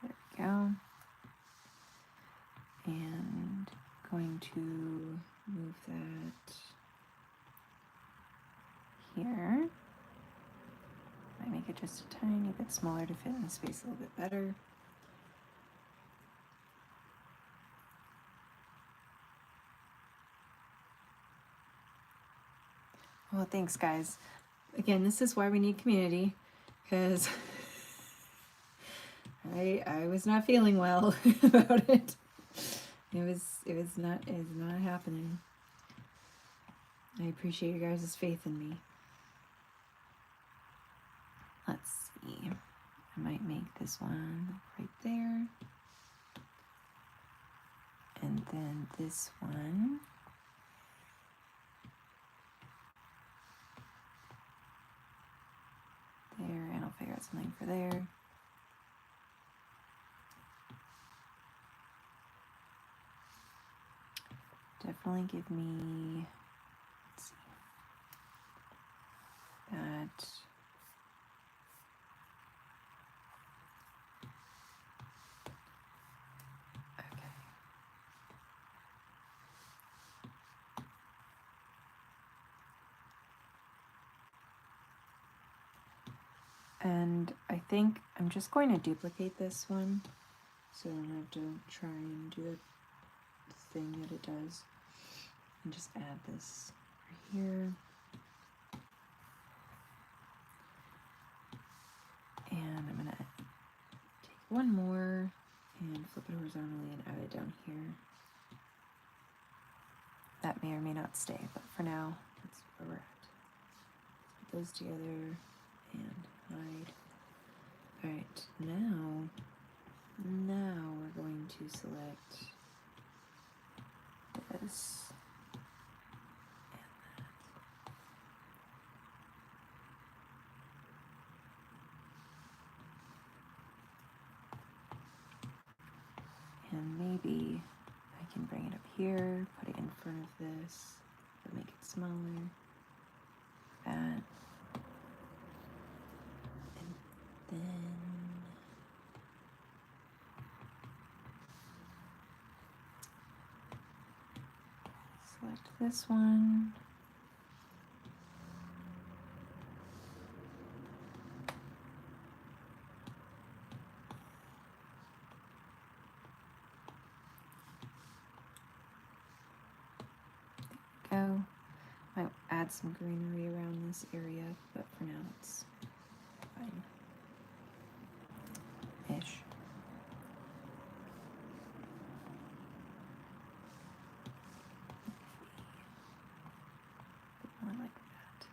There we go. And going to move that here. Might make it just a tiny bit smaller to fit in the space a little bit better. Well, thanks, guys. Again, this is why we need community, because I was not feeling well about it. It was not happening. I appreciate you guys' faith in me. Let's see. I might make this one right there. And then this one. There, and I'll figure out something for there. Definitely give me, let's see, that. Okay. And I think I'm just going to duplicate this one so I don't have to try and do the thing that it does. And just add this right here. And I'm going to take one more and flip it horizontally and add it down here. That may or may not stay, but for now, that's where we're at. Put those together and hide. Alright, now we're going to select this and maybe I can bring it up here, put it in front of this, but make it smaller. That. And then select this one. Go. Might add some greenery around this area, but for now it's fine. Ish. More like that.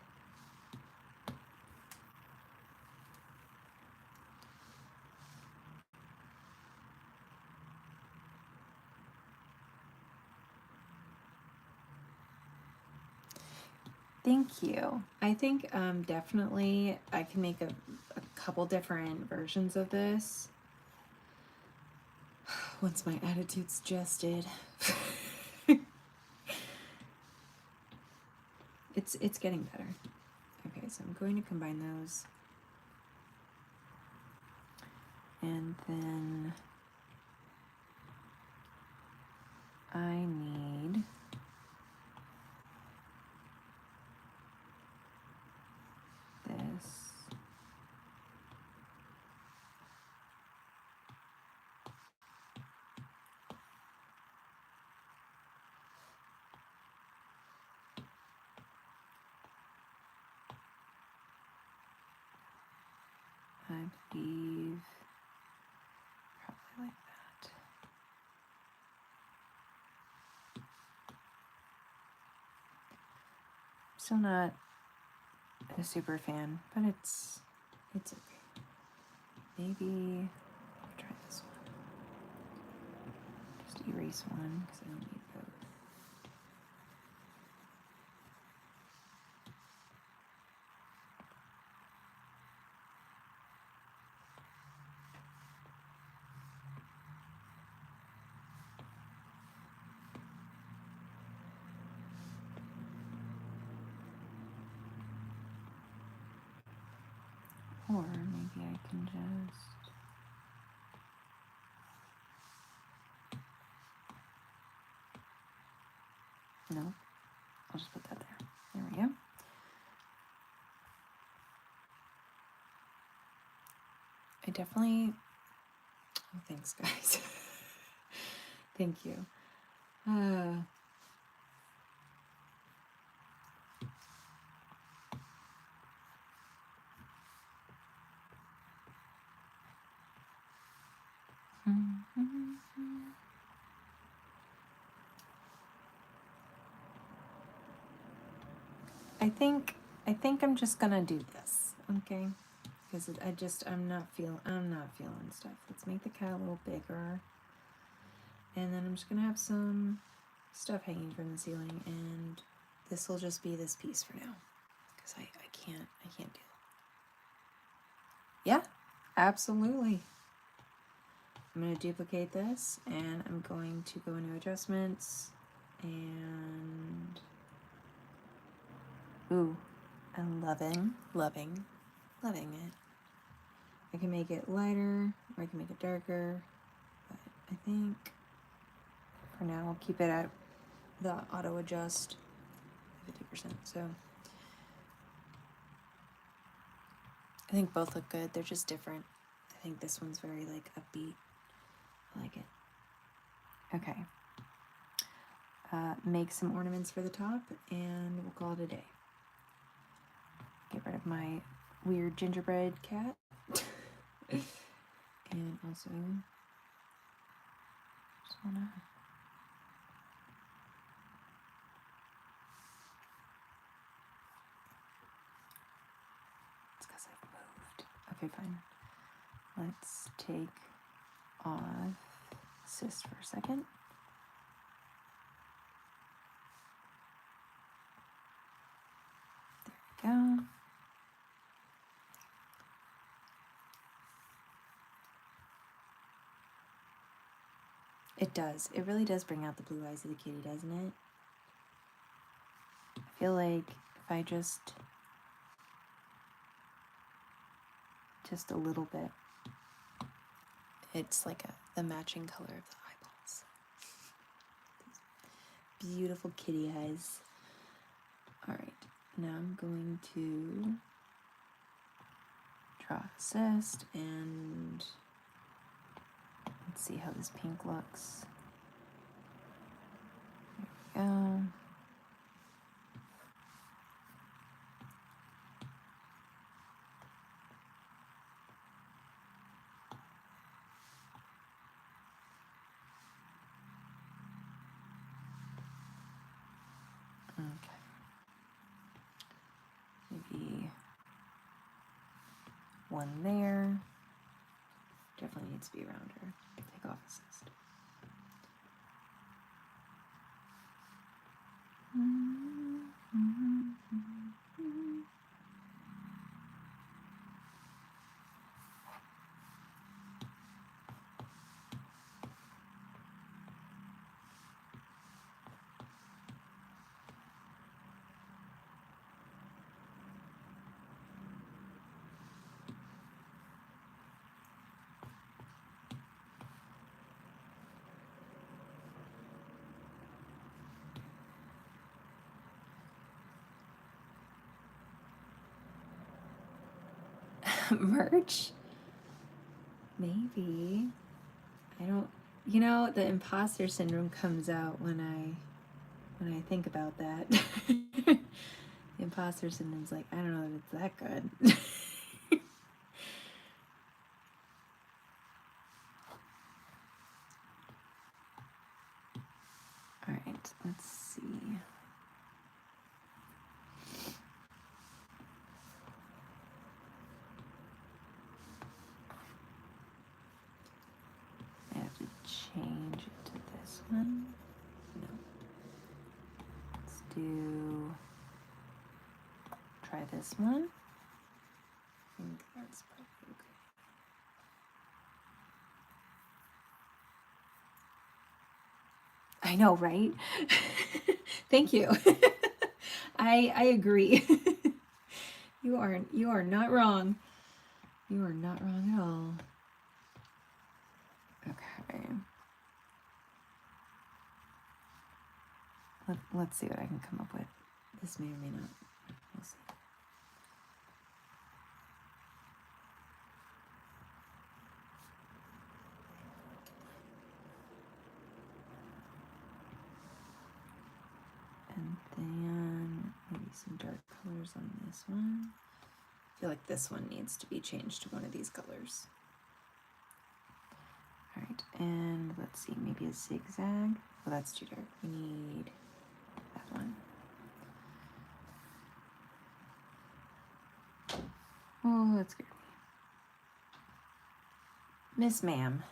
Thank you. I think definitely I can make a couple different versions of this once my attitude's adjusted. It's getting better. Okay, so I'm going to combine those. And then I need this. I believe probably like that. Still not a super fan, but it's okay. Maybe I'll try this one. Just erase one because I don't need both. Or maybe I can just no, I'll just put that there. There we go. I definitely, oh, thanks guys. Thank you. I think I'm just gonna do this, okay? Because I'm not feeling stuff. Let's make the cat a little bigger, and then I'm just gonna have some stuff hanging from the ceiling, and this will just be this piece for now, because I can't deal. Yeah, absolutely. I'm going to duplicate this, and I'm going to go into adjustments, and ooh, I'm loving it. I can make it lighter, or I can make it darker, but I think for now I'll keep it at the auto adjust 50%. So I think both look good. They're just different. I think this one's very like upbeat. I like it. Okay. Make some ornaments for the top and we'll call it a day. Get rid of my weird gingerbread cat. And also just wanna it's because I've moved. Okay, fine. Let's take off assist for a second. There we go. It does. It really does bring out the blue eyes of the kitty, doesn't it? I feel like if I just a little bit, it's like the matching color of the eyeballs. Beautiful kitty eyes. All right, now I'm going to draw assist and let's see how this pink looks. There we go. Okay. Maybe one there. Definitely needs to be around her. Take off assist. Merch? Maybe. I don't, you know, the imposter syndrome comes out when I think about that. The imposter syndrome's like, I don't know if it's that good. All right, let's see. I have to change it to this one. No. Let's try this one. I think that's probably okay. I know, right? Thank you. I agree. You are not wrong. You are not wrong at all. Okay. Let's see what I can come up with. This may or may not. We'll see. And then maybe some dark colors on this one. I feel like this one needs to be changed to one of these colors. All right, and let's see, maybe a zigzag. Oh, that's too dark. We need that one. Oh, that's good. Miss Ma'am.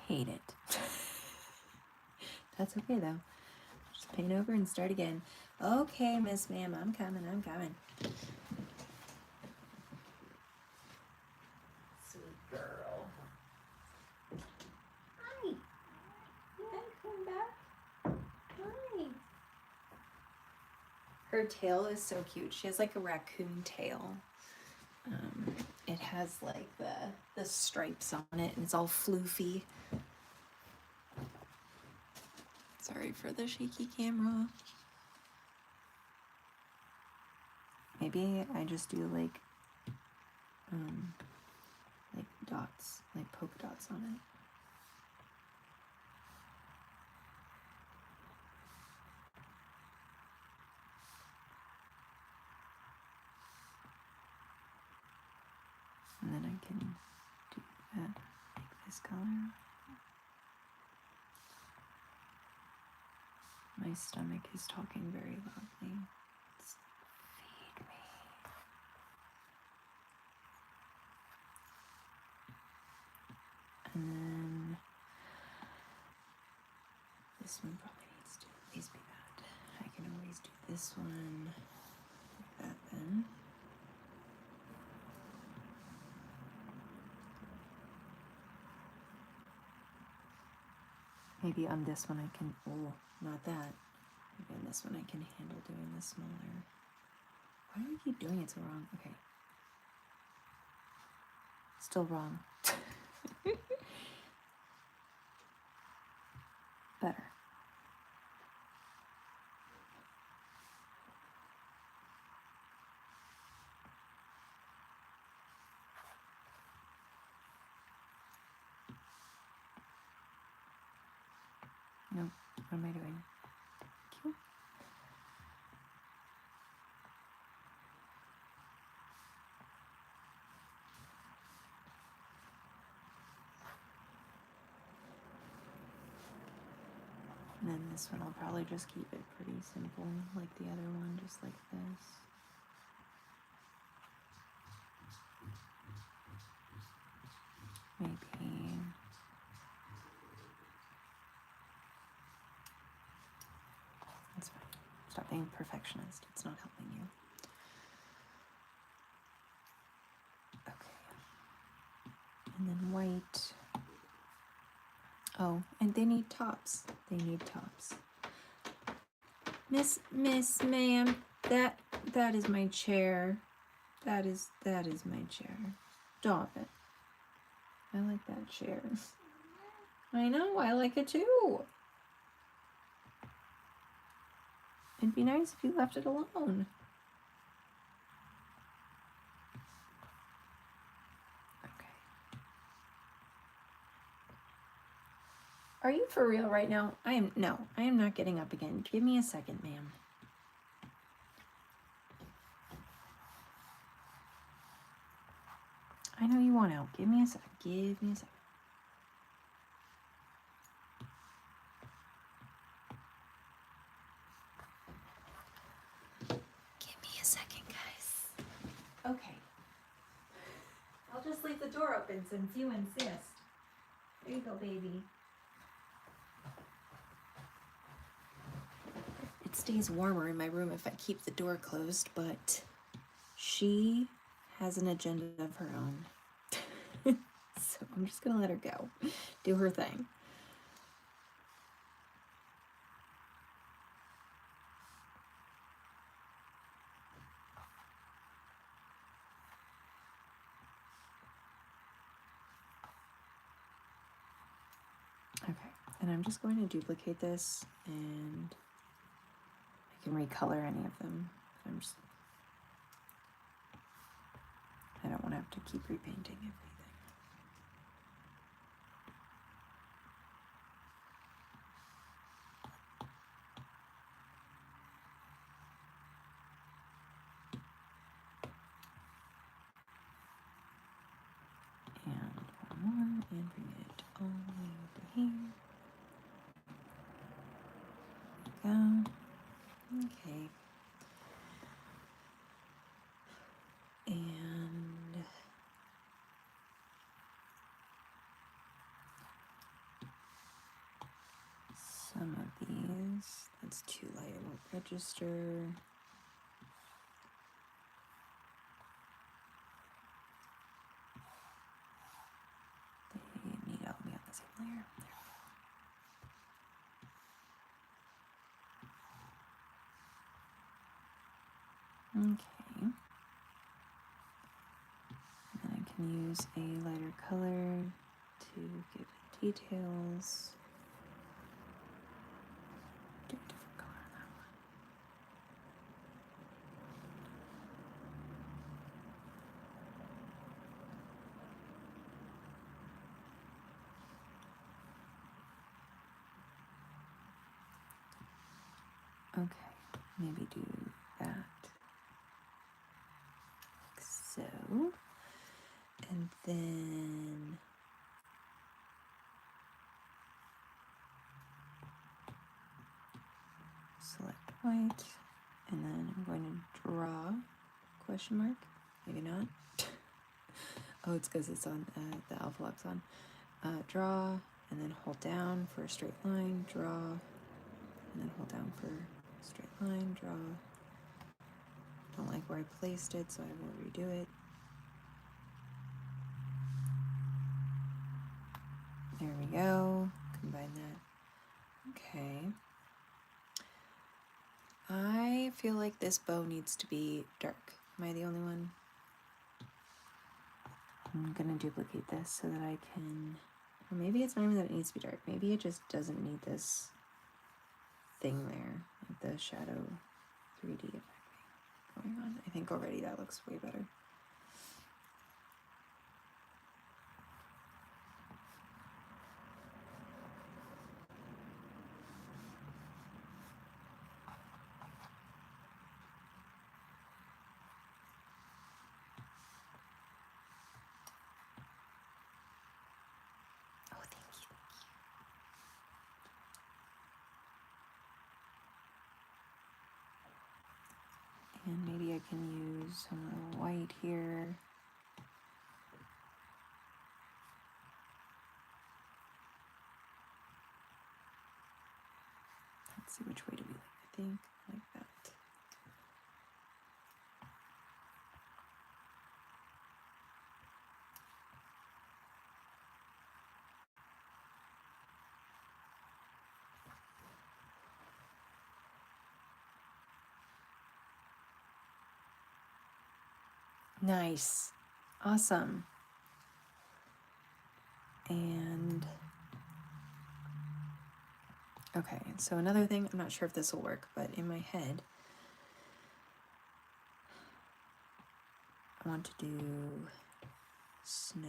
Hate it. That's okay though. Just paint over and start again. Okay, Miss Ma'am, I'm coming. Sweet girl. Hi. You come back? Hi. Her tail is so cute. She has like a raccoon tail. It has like the stripes on it, and it's all floofy. Sorry for the shaky camera. Maybe I just do like dots, like polka dots on it. And then I can do that, like this color. My stomach is talking very loudly. It's like, feed me. And then this one probably needs to at least be that. I can always do this one like that then. Maybe on this one I can, oh, not that. Maybe on this one I can handle doing this smaller. Why do I keep doing it so wrong? Okay. Still wrong. Better. No, what am I doing? Q? And then this one I'll probably just keep it pretty simple, like the other one, just like this. Maybe. That's fine. Stop being a perfectionist. It's not helping you. Okay. And then white. Oh, and they need tops. They need tops. Miss, ma'am, that is my chair. That is my chair. Stop it. I like that chair. I know, I like it too. It'd be nice if you left it alone. Okay. Are you for real right now? I am not getting up again. Give me a second, ma'am. I know you want out. Give me a sec. Give me a sec. Give me a second, guys. Okay. I'll just leave the door open since you insist. There you go, baby. It stays warmer in my room if I keep the door closed, but she has an agenda of her own. So I'm just gonna let her go. Do her thing. Okay, and I'm just going to duplicate this, and I can recolor any of them. I don't want to have to keep repainting everything. And one more, and bring it all the way over here. There we go. Okay. And some of these, that's too light, it won't register. They need all to be on the same layer. There we go. Okay. can use a lighter color to give it details. Do a different color on that one. Okay, maybe do that like so. And then select white, and then I'm going to draw question mark, maybe not. Oh, it's because it's on the alpha lock's on. Draw, and then hold down for a straight line, draw, and then hold down for a straight line, draw. Don't like where I placed it, so I will redo it. There we go. Combine that. Okay. I feel like this bow needs to be dark. Am I the only one? I'm gonna duplicate this so that I can, or maybe it's not even that it needs to be dark. Maybe it just doesn't need this thing there, like the shadow 3D effect thing going on. I think already that looks way better. Oh, thank you. And maybe I can use some of the white here. Let's see which way do we like. I think like that. Nice. Awesome. And okay, so another thing, I'm not sure if this will work, but in my head, I want to do snow.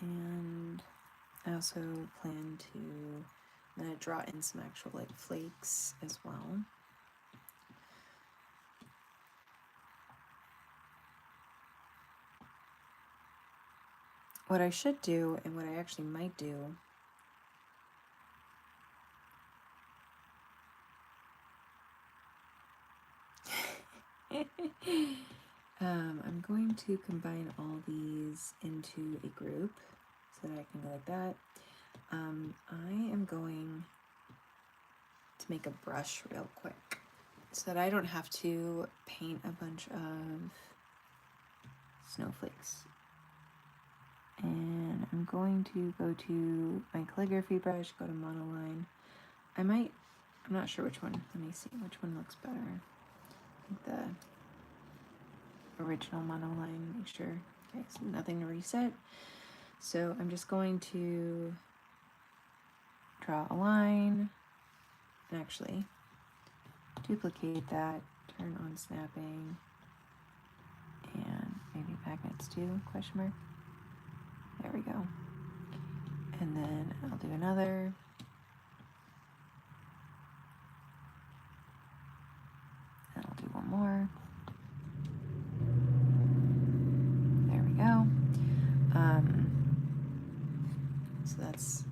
And I also plan to, I'm going to draw in some actual like flakes as well. What I should do, and what I actually might do, I'm going to combine all these into a group so that I can go like that. I am going to make a brush real quick so that I don't have to paint a bunch of snowflakes. And I'm going to go to my calligraphy brush, go to monoline. I'm not sure which one. Let me see which one looks better. I think the original monoline, make sure. Okay, so nothing to reset. So I'm just going to draw a line and actually duplicate that, turn on snapping, and maybe magnets too, question mark. There we go. And then I'll do another. And I'll do one more. There we go. So that's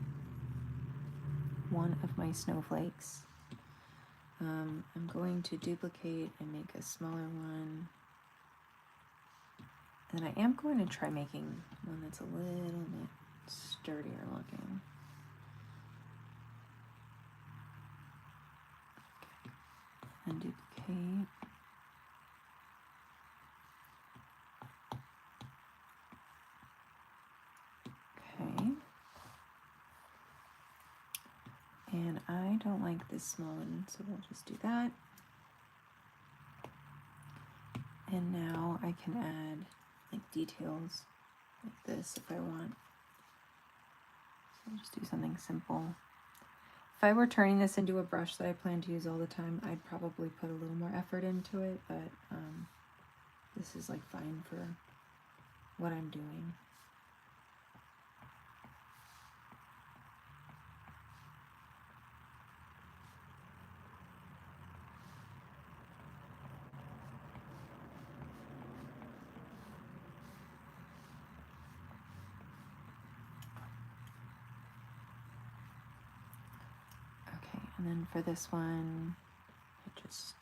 one of my snowflakes. I'm going to duplicate and make a smaller one. And I am going to try making one that's a little bit sturdier looking. and duplicate. Okay. And I don't like this small one, so we'll just do that. And now I can add like details like this if I want. So I'll just do something simple. If I were turning this into a brush that I plan to use all the time, I'd probably put a little more effort into it, but this is like fine for what I'm doing. Okay, and then for this one, I just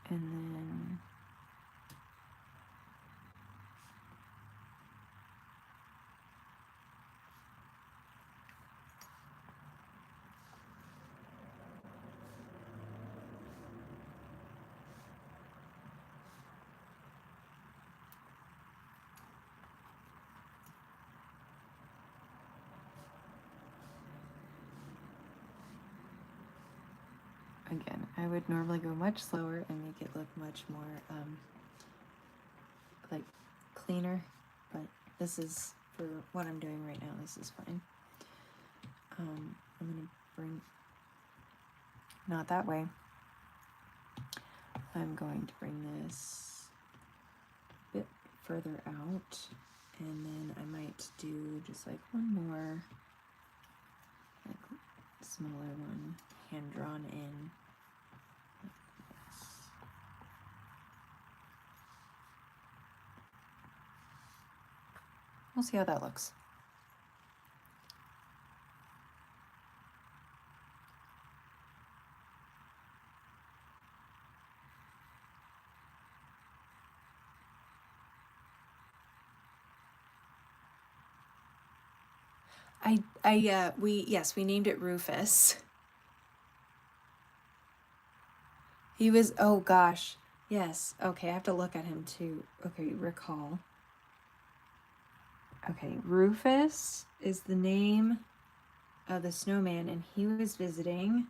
and then again, I would normally go much slower and make it look much more like cleaner, but this is, for what I'm doing right now, this is fine. I'm gonna bring, not that way. I'm going to bring this a bit further out, and then I might do just like one more, like smaller one, hand drawn in. Like this. We'll see how that looks. We named it Rufus. He was, oh gosh, yes, okay, I have to look at him too. Okay, recall. Okay, Rufus is the name of the snowman, and he was visiting.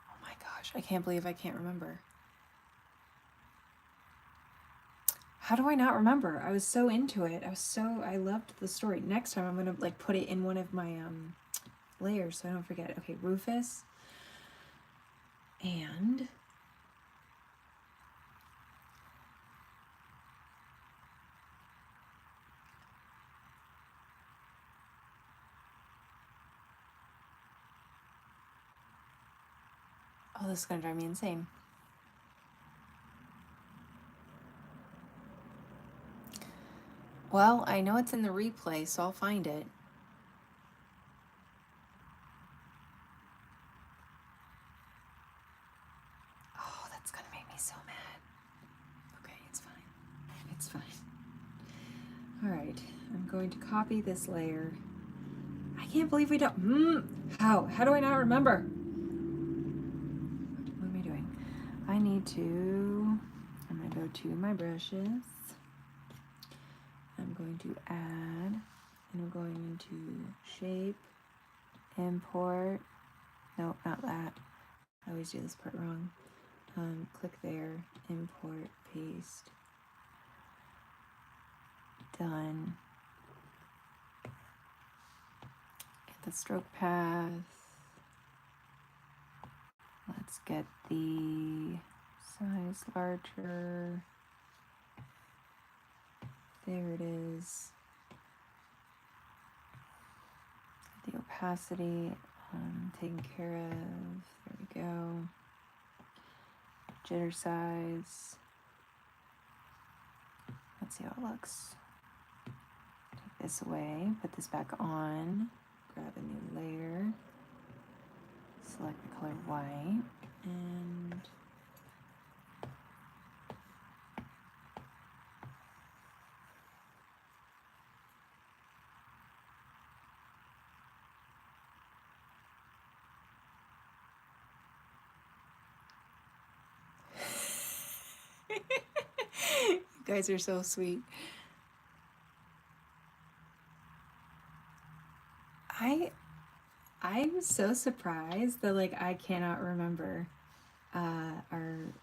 Oh my gosh, I can't believe I can't remember. How do I not remember? I was so into it. I loved the story. Next time I'm gonna like put it in one of my layers so I don't forget it. Okay, Rufus. And oh, this is gonna drive me insane. Well, I know it's in the replay, so I'll find it. Oh, that's gonna make me so mad. Okay, it's fine. It's fine. All right, I'm going to copy this layer. I can't believe we don't. How? How do I not remember? What am I doing? I need to. I'm gonna go to my brushes. I'm going to add, and I'm going into shape, import. No, not that. I always do this part wrong. Click there, import, paste. Done. Get the stroke path. Let's get the size larger. There it is. The opacity taken care of. There we go. Jitter size. Let's see how it looks. Take this away, put this back on. grab a new layer, select the color white, and you guys are so sweet. I was so surprised that like I cannot remember our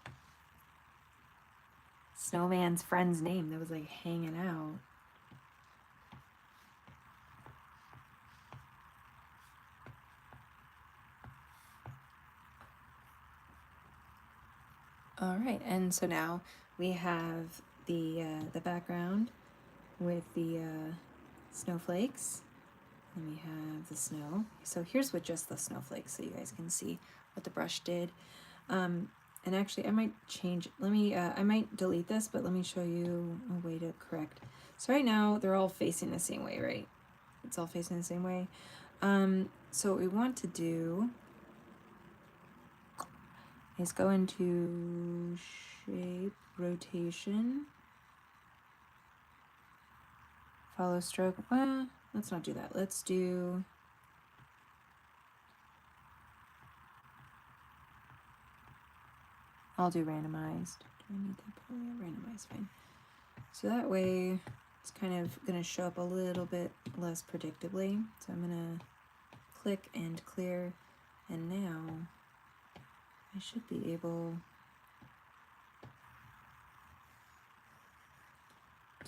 snowman's friend's name that was like hanging out. All right, and so now we have the background with the snowflakes, and we have the snow. So here's with just the snowflakes, so you guys can see what the brush did. And actually, I might change. Let me. I might delete this, but let me show you a way to correct. So right now they're all facing the same way, right? It's all facing the same way. So what we want to do is go into shape, rotation, follow stroke. Well, let's not do that. Let's do I'll do randomized. Do I need that? Probably randomized, fine. So that way it's kind of gonna show up a little bit less predictably. So I'm gonna click and clear, and now I should be able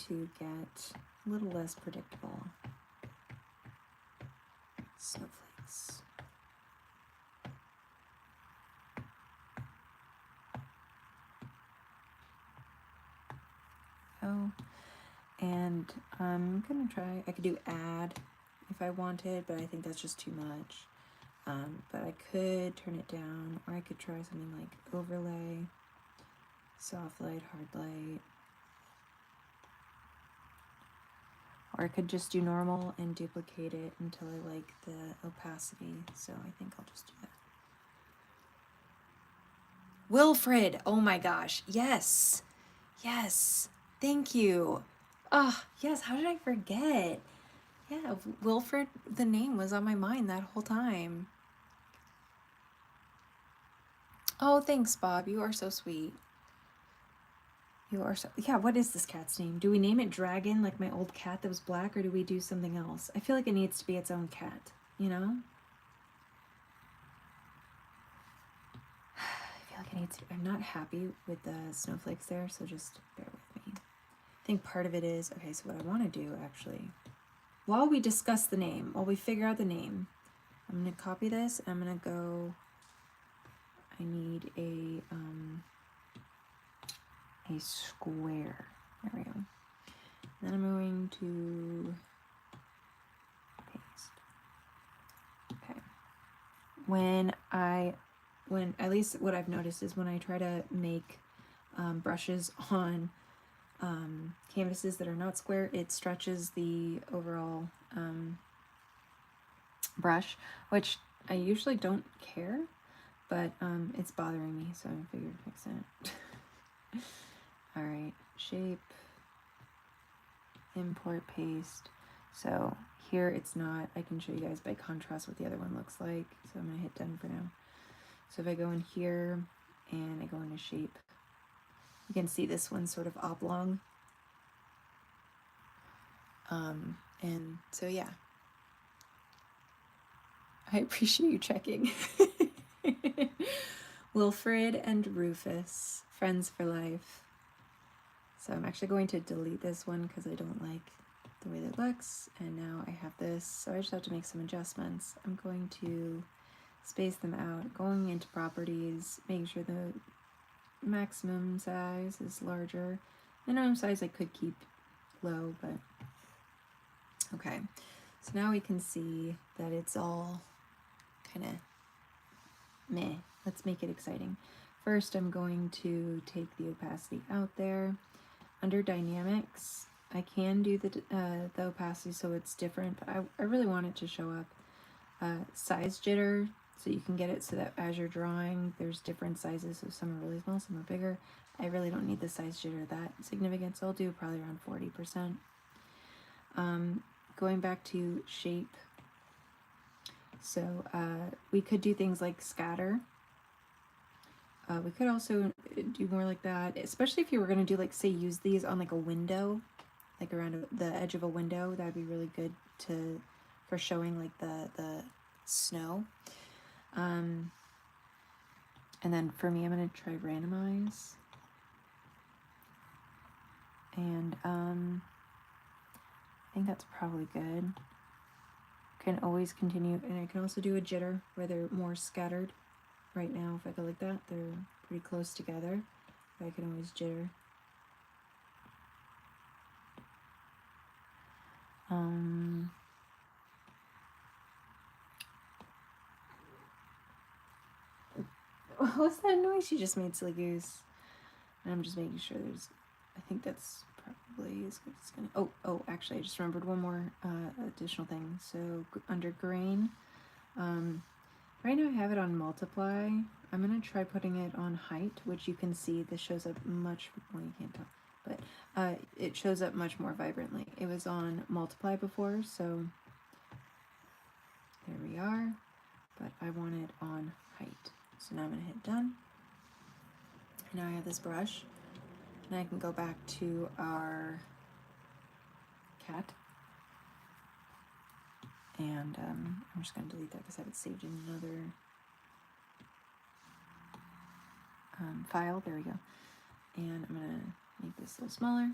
to get a little less predictable snowflakes. Oh, and I'm gonna try, I could do add if I wanted, but I think that's just too much. But I could turn it down, or I could try something like overlay, soft light, hard light. Or I could just do normal and duplicate it until I like the opacity. So I think I'll just do that. Wilfred, oh my gosh, yes, yes, thank you. Oh, yes, how did I forget? Yeah, Wilfred, the name was on my mind that whole time. Oh, thanks, Bob. You are so sweet. You are so... Yeah, what is this cat's name? Do we name it Dragon, like my old cat that was black, or do we do something else? I feel like it needs to be its own cat, you know? I feel like it needs to... I'm not happy with the snowflakes there, so just bear with me. I think part of it is... Okay, so what I want to do, actually... While we discuss the name, while we figure out the name, I'm going to copy this, and I'm going to go... I need a square. There we go. Then I'm going to paste. Okay. When at least what I've noticed is when I try to make brushes on canvases that are not square, it stretches the overall brush, which I usually don't care, but it's bothering me, so I figured to fix it. All right, shape, import, paste. So here it's not, I can show you guys by contrast what the other one looks like. So I'm gonna hit done for now. So if I go in here and I go into shape, you can see this one's sort of oblong. And so yeah, I appreciate you checking. Wilfred and Rufus, friends for life. So I'm actually going to delete this one because I don't like the way that it looks. And now I have this, so I just have to make some adjustments. I'm going to space them out, going into properties, making sure the maximum size is larger. Minimum size I could keep low, but okay. So now we can see that it's all kind of meh. Let's make it exciting. First, I'm going to take the opacity out there. Under dynamics, I can do the opacity so it's different, but I really want it to show up. size jitter, so you can get it so that as you're drawing, there's different sizes. So some are really small, some are bigger. I really don't need the size jitter that significant, so I'll do probably around 40%. Going back to shape, so we could do things like scatter. We could also do more like that, especially if you were going to do, like, say, use these on like a window, like around the edge of a window. That would be really good for showing like the snow. And then for me, I'm going to try randomize. And I think that's probably good. Can always continue, and I can also do a jitter where they're more scattered. Right now, if I go like that, they're pretty close together. But I can always jitter. What was that noise you just made, silly goose? And I'm just making sure there's, I think that's probably as good as it's gonna, oh, actually, I just remembered one more additional thing. So under grain, right now I have it on multiply. I'm gonna try putting it on height, which you can see this shows up much, well, you can't tell, but it shows up much more vibrantly. It was on multiply before, so there we are, but I want it on height. So now I'm gonna hit done. And now I have this brush, and I can go back to our cat. And I'm just going to delete that because I have it saved in another file. There we go. And I'm going to make this a little smaller.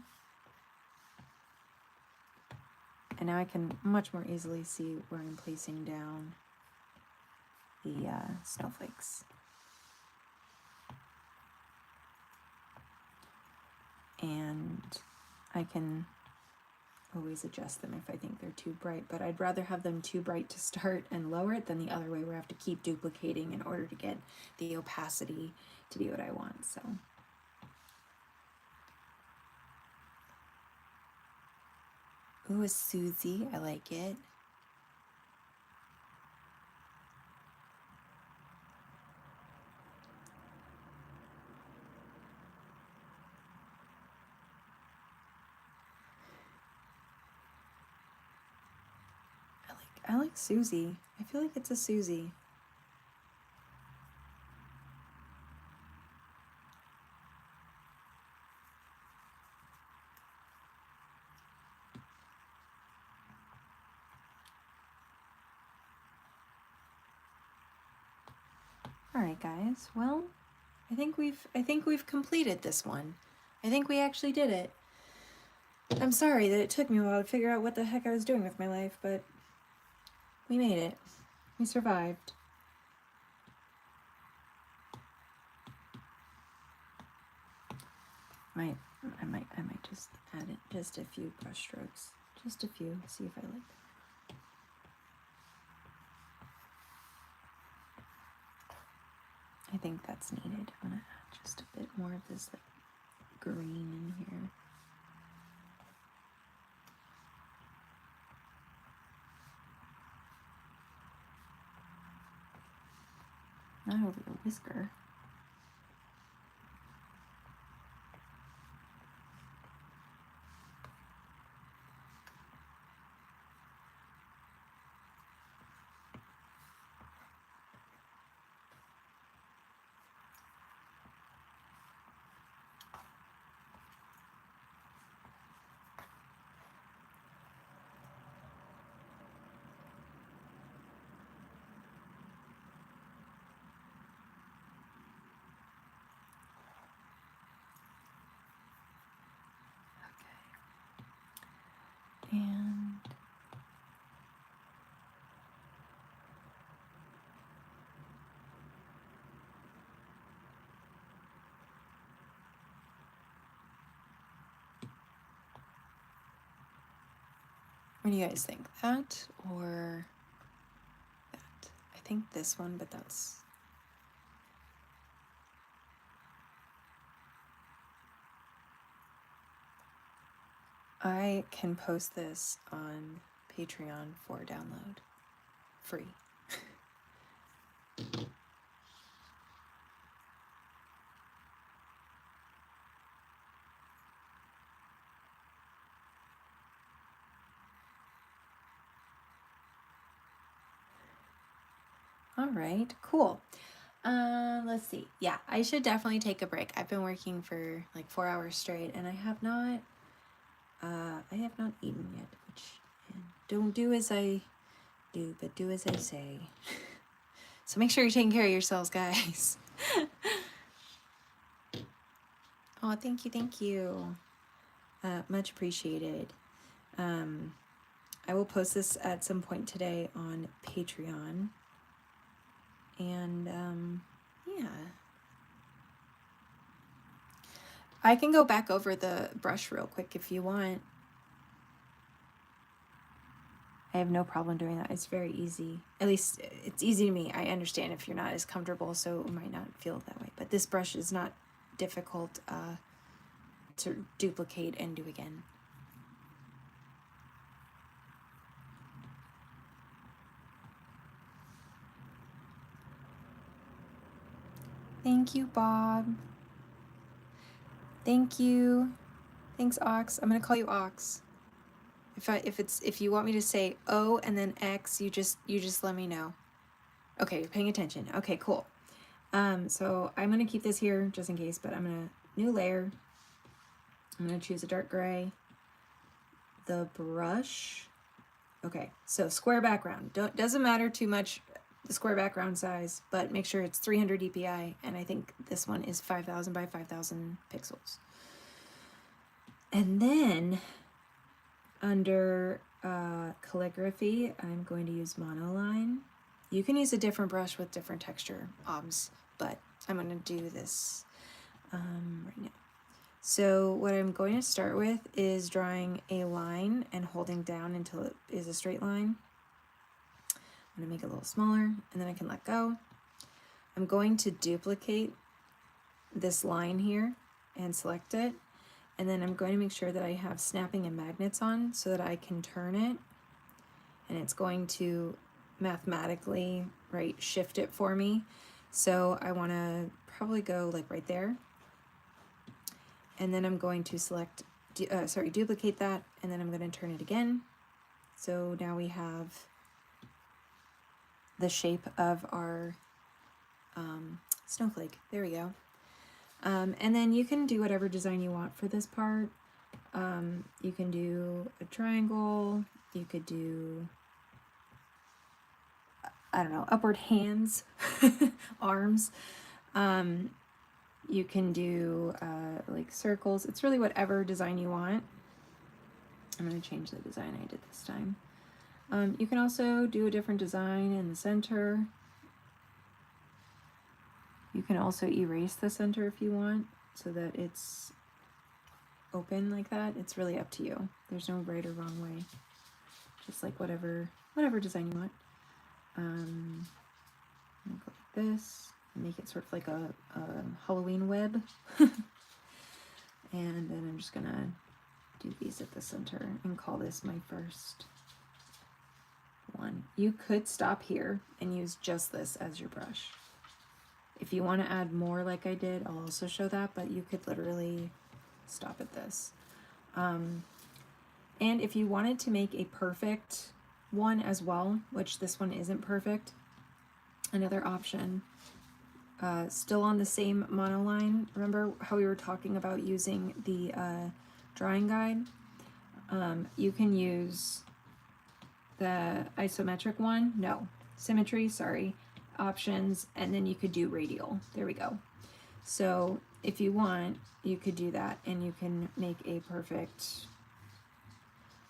And now I can much more easily see where I'm placing down the snowflakes. And I can always adjust them if I think they're too bright, but I'd rather have them too bright to start and lower it than the other way where I have to keep duplicating in order to get the opacity to be what I want. So ooh, a Susie, I like it. I like Susie. I feel like it's a Susie. All right, guys. Well, I think we've completed this one. I think we actually did it. I'm sorry that it took me a while to figure out what the heck I was doing with my life, but we made it. We survived. I might just add it just a few brush strokes. Just a few. See if I like it. I think that's needed. I'm gonna add just a bit more of this like green in here. Not over the whisker. And what do you guys think? That or that? I think this one, but that's... I can post this on Patreon for download. Free. All right, cool. Let's see. Yeah, I should definitely take a break. I've been working for like 4 hours straight, and I have not eaten yet, which don't do as I do, but do as I say. So make sure you're taking care of yourselves, guys. Oh, thank you, thank you. Much appreciated. I will post this at some point today on Patreon. And yeah. I can go back over the brush real quick if you want. I have no problem doing that. It's very easy. At least it's easy to me. I understand if you're not as comfortable, so it might not feel that way. But this brush is not difficult to duplicate and do again. Thank you, Bob. Thank you. Thanks, Ox. I'm gonna call you Ox. If you want me to say O and then X, you just let me know. Okay, you're paying attention. Okay, cool. So I'm gonna keep this here just in case, but I'm gonna new layer. I'm gonna choose a dark gray. The brush. Okay, so square background. Doesn't matter too much the square background size, but make sure it's 300 dpi, and I think this one is 5,000 by 5,000 pixels. And then under calligraphy, I'm going to use monoline. You can use a different brush with different texture obs, but I'm going to do this right now. So what I'm going to start with is drawing a line and holding down until it is a straight line. I'm going to make it a little smaller, and then I can let go. I'm going to duplicate this line here and select it. And then I'm going to make sure that I have snapping and magnets on so that I can turn it. And it's going to mathematically, right, shift it for me. So I want to probably go like right there. And then I'm going to select, duplicate that, and then I'm going to turn it again. So now we have the shape of our snowflake. There we go. And then you can do whatever design you want for this part. You can do a triangle. You could do, I don't know, upward hands, arms. You can do like circles. It's really whatever design you want. I'm going to change the design I did this time. You can also do a different design in the center. You can also erase the center if you want so that it's open like that. It's really up to you. There's no right or wrong way. Just like whatever design you want. I'm gonna go like this and make it sort of like a Halloween web. And then I'm just gonna do these at the center and call this my first one. You could stop here and use just this as your brush. If you want to add more like I did, I'll also show that, but you could literally stop at this. And if you wanted to make a perfect one as well, which this one isn't perfect, another option, still on the same monoline. Remember how we were talking about using the drawing guide? You can use the isometric one. No, symmetry, sorry. Options, and then you could do radial. There we go. So if you want, you could do that, and you can make a perfect,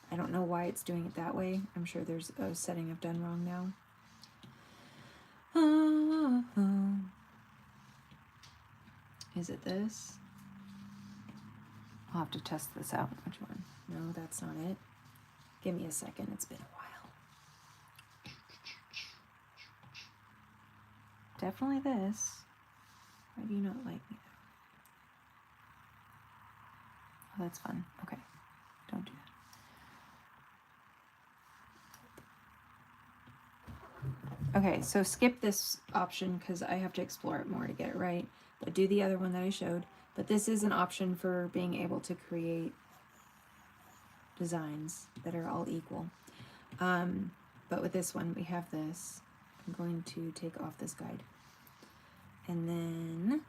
I don't know why it's doing it that way. I'm sure there's a setting I've done wrong now. Is it this? I'll have to test this out. Which one? No, that's not it. Give me a second. It's been a while. Definitely this. Why do you not like me? Oh, that's fun. Okay. Don't do that. Okay, so skip this option because I have to explore it more to get it right. But do the other one that I showed. But this is an option for being able to create designs that are all equal. But with this one, we have this. I'm going to take off this guide. And then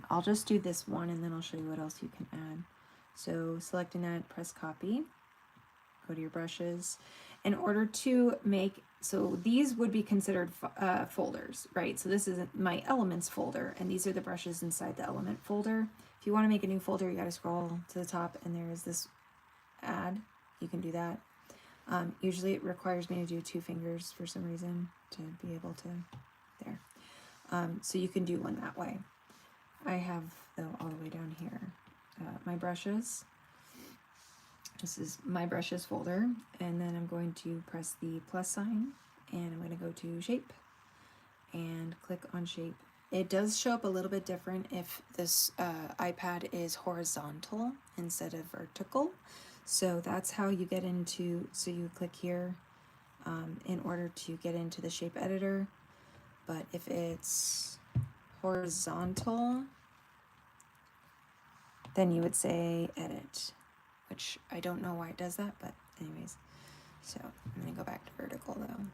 I'll just do this one and then I'll show you what else you can add. So select an edit, press copy, go to your brushes. In order to make, so these would be considered folders, right? So this is my elements folder and these are the brushes inside the element folder. If you want to make a new folder, you got to scroll to the top and there is this add. You can do that. Usually it requires me to do 2 fingers for some reason to be able to, there. So you can do one that way. I have, though, all the way down here, my brushes. This is my brushes folder, and then I'm going to press the plus sign, and I'm going to go to shape, and click on shape. It does show up a little bit different if this iPad is horizontal instead of vertical. So that's how you get into, so you click here in order to get into the shape editor. But if it's horizontal, then you would say edit, which I don't know why it does that, but anyways. So I'm gonna go back to vertical though.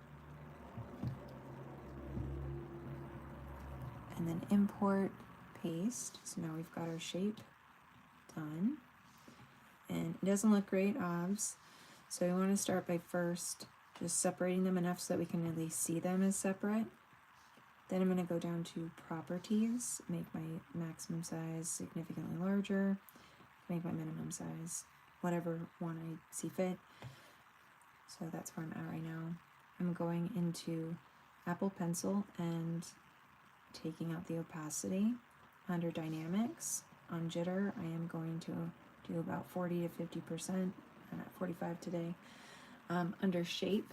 And then import, paste. So now we've got our shape done. And it doesn't look great, obvs. So we want to start by first just separating them enough so that we can really see them as separate. Then I'm going to go down to properties, make my maximum size significantly larger, make my minimum size whatever one I see fit. So that's where I'm at right now. I'm going into Apple Pencil and taking out the opacity. Under dynamics, on jitter, I am going to do about 40 to 50%. I'm at 45 today. Under shape,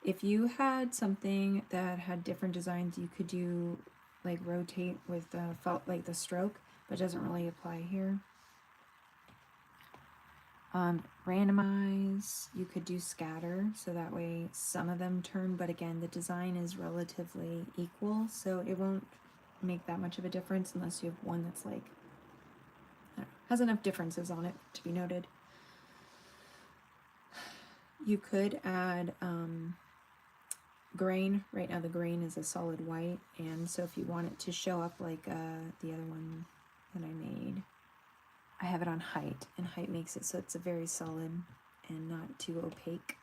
if you had something that had different designs, you could do like rotate with felt like the stroke, but it doesn't really apply here. Randomize, you could do scatter, so that way some of them turn, but again, the design is relatively equal, so it won't make that much of a difference unless you have one that's like, I don't know, has enough differences on it to be noted. You could add grain. Right now the grain is a solid white, and so if you want it to show up like the other one that I made, I have it on height, and height makes it so it's a very solid and not too opaque.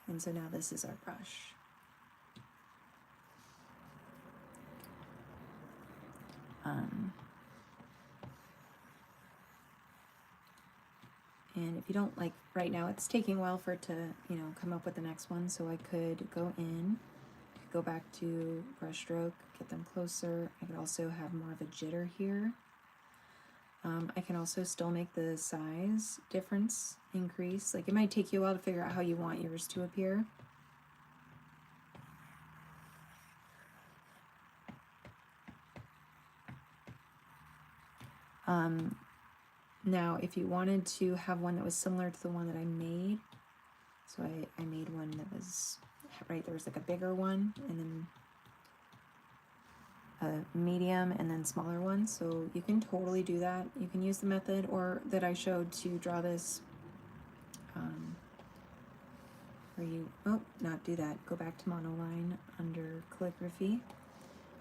And so now this is our brush. And if you don't like, right now it's taking a while for it to, you know, come up with the next one, so I could go in, go back to brush stroke, get them closer. I could also have more of a jitter here. I can also still make the size difference increase. Like, it might take you a while to figure out how you want yours to appear. Now, if you wanted to have one that was similar to the one that I made, so I made one that was, right, there was like a bigger one, and then a medium, and then smaller ones. So you can totally do that. You can use the method or that I showed to draw this, where you, oh, not do that. Go back to monoline under calligraphy,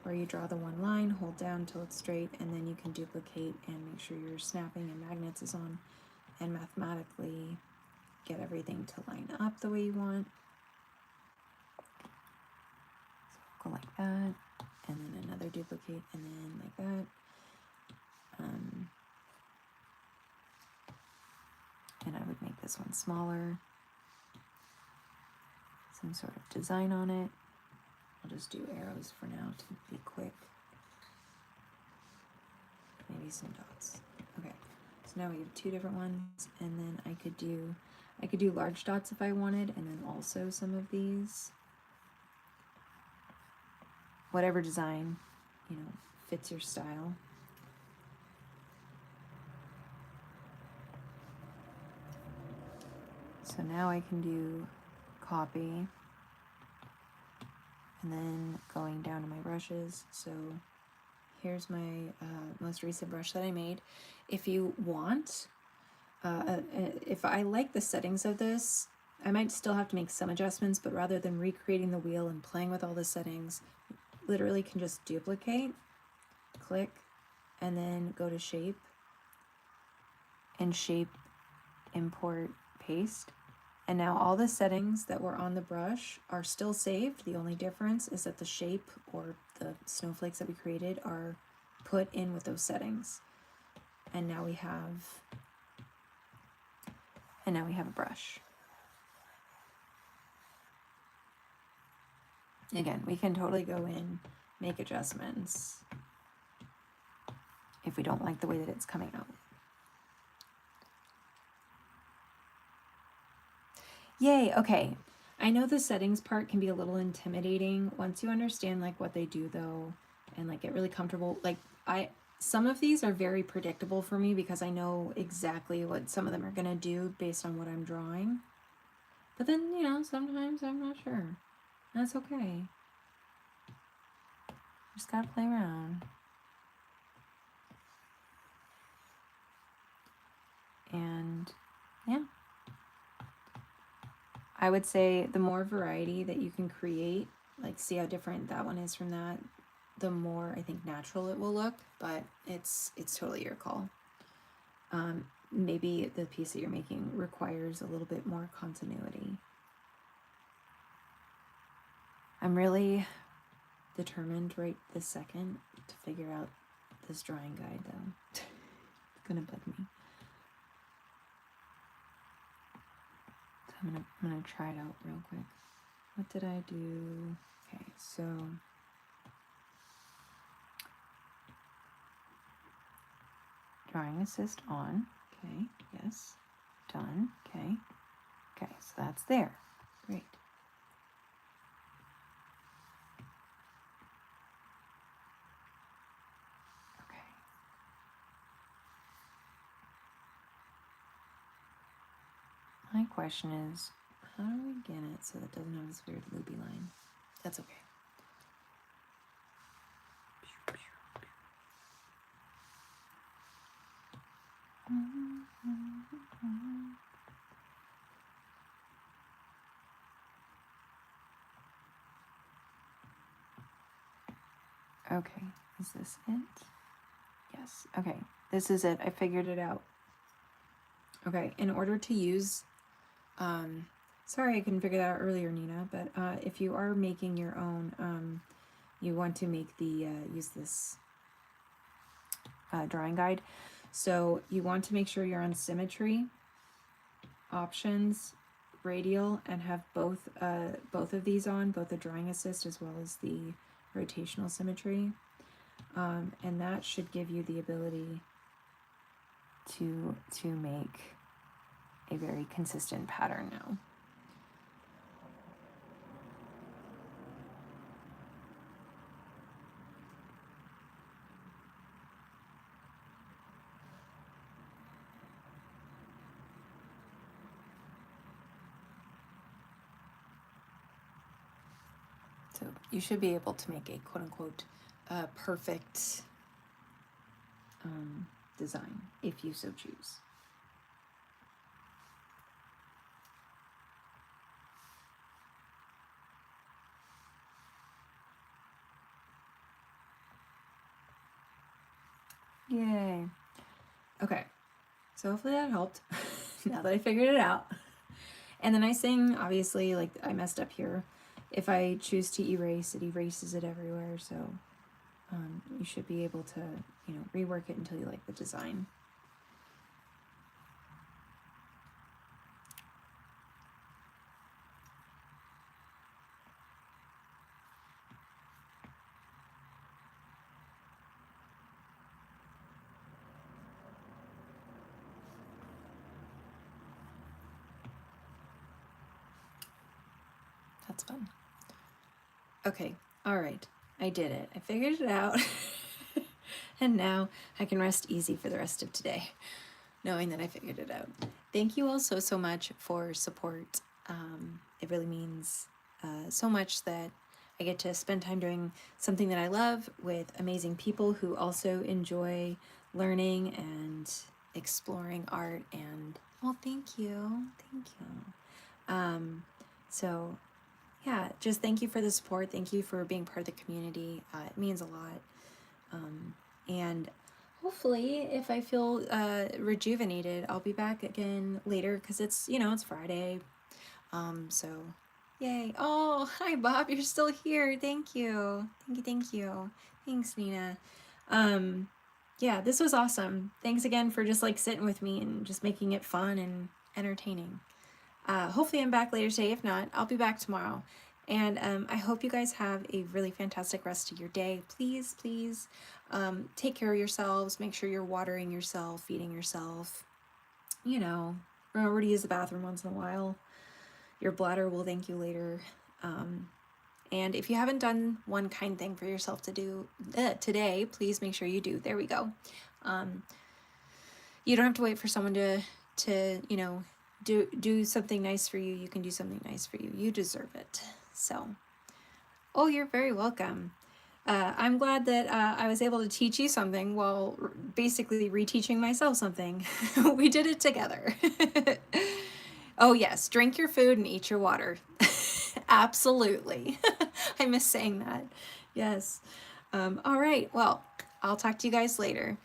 where you draw the one line, hold down till it's straight, and then you can duplicate and make sure your snapping and magnets is on, and mathematically get everything to line up the way you want. So go like that, and then another duplicate, and then like that. And I would make this one smaller. Some sort of design on it. I'll just do arrows for now to be quick. Maybe some dots. Okay, so now we have 2 different ones, and then I could do large dots if I wanted, and then also some of these. Whatever design, you know, fits your style. So now I can do copy, and then going down to my brushes. So here's my most recent brush that I made. If you want, if I like the settings of this, I might still have to make some adjustments, but rather than recreating the wheel and playing with all the settings, literally can just duplicate, click, and then go to shape, and shape, import, paste. And now all the settings that were on the brush are still saved. The only difference is that the shape or the snowflakes that we created are put in with those settings. And now we have a brush. Again, we can totally go in, make adjustments if we don't like the way that it's coming out. Yay, okay. I know the settings part can be a little intimidating. Once you understand like what they do though, and like get really comfortable, like some of these are very predictable for me because I know exactly what some of them are gonna do based on what I'm drawing. But then, you know, sometimes I'm not sure. That's okay. Just gotta play around. And yeah. I would say the more variety that you can create, like see how different that one is from that, the more I think natural it will look, but it's totally your call. Maybe the piece that you're making requires a little bit more continuity. I'm really determined right this second to figure out this drawing guide though. It's gonna bug me. I'm gonna try it out real quick. What did I do? Okay, so drawing assist on. Okay, yes, done. Okay, okay, so that's there. Great. Okay. My question is, how do we get it so that it doesn't have this weird loopy line? That's okay. Okay, is this it? Yes, okay, this is it. I figured it out. Okay, in order to use, sorry I couldn't figure that out earlier, Nina, but if you are making your own, you want to make the, use this drawing guide. So you want to make sure you're on symmetry, options, radial, and have both of these on, both the drawing assist as well as the rotational symmetry. And that should give you the ability to make a very consistent pattern now. So you should be able to make a quote-unquote perfect design if you so choose. Yay. Okay, so hopefully that helped now that I figured it out. And the nice thing, obviously, like I messed up here. If I choose to erase, it erases it everywhere. So you should be able to, you know, rework it until you like the design. That's fun. Okay, all right, I did it. I figured it out. And now I can rest easy for the rest of today, knowing that I figured it out. thank you all so much for support. It really means so much that I get to spend time doing something that I love with amazing people who also enjoy learning and exploring art. And well, thank you. Thank you. So yeah, just thank you for the support. Thank you for being part of the community. It means a lot. And hopefully, if I feel rejuvenated, I'll be back again later because it's Friday. So yay. Oh, hi, Bob. You're still here. Thank you. Thank you. Thank you. Thanks, Nina. Yeah, this was awesome. Thanks again for just like sitting with me and just making it fun and entertaining. Hopefully, I'm back later today. If not, I'll be back tomorrow. And I hope you guys have a really fantastic rest of your day. Please, please take care of yourselves. Make sure you're watering yourself, feeding yourself. Remember to use the bathroom once in a while. Your bladder will thank you later. And if you haven't done one kind thing for yourself to do today, please make sure you do. There we go. You don't have to wait for someone to do something nice for you. You can do something nice for you. You deserve it. So, oh, you're very welcome. I'm glad that I was able to teach you something while basically reteaching myself something. We did it together. Oh, yes, drink your food and eat your water. Absolutely. I miss saying that. Yes. All right, well, I'll talk to you guys later.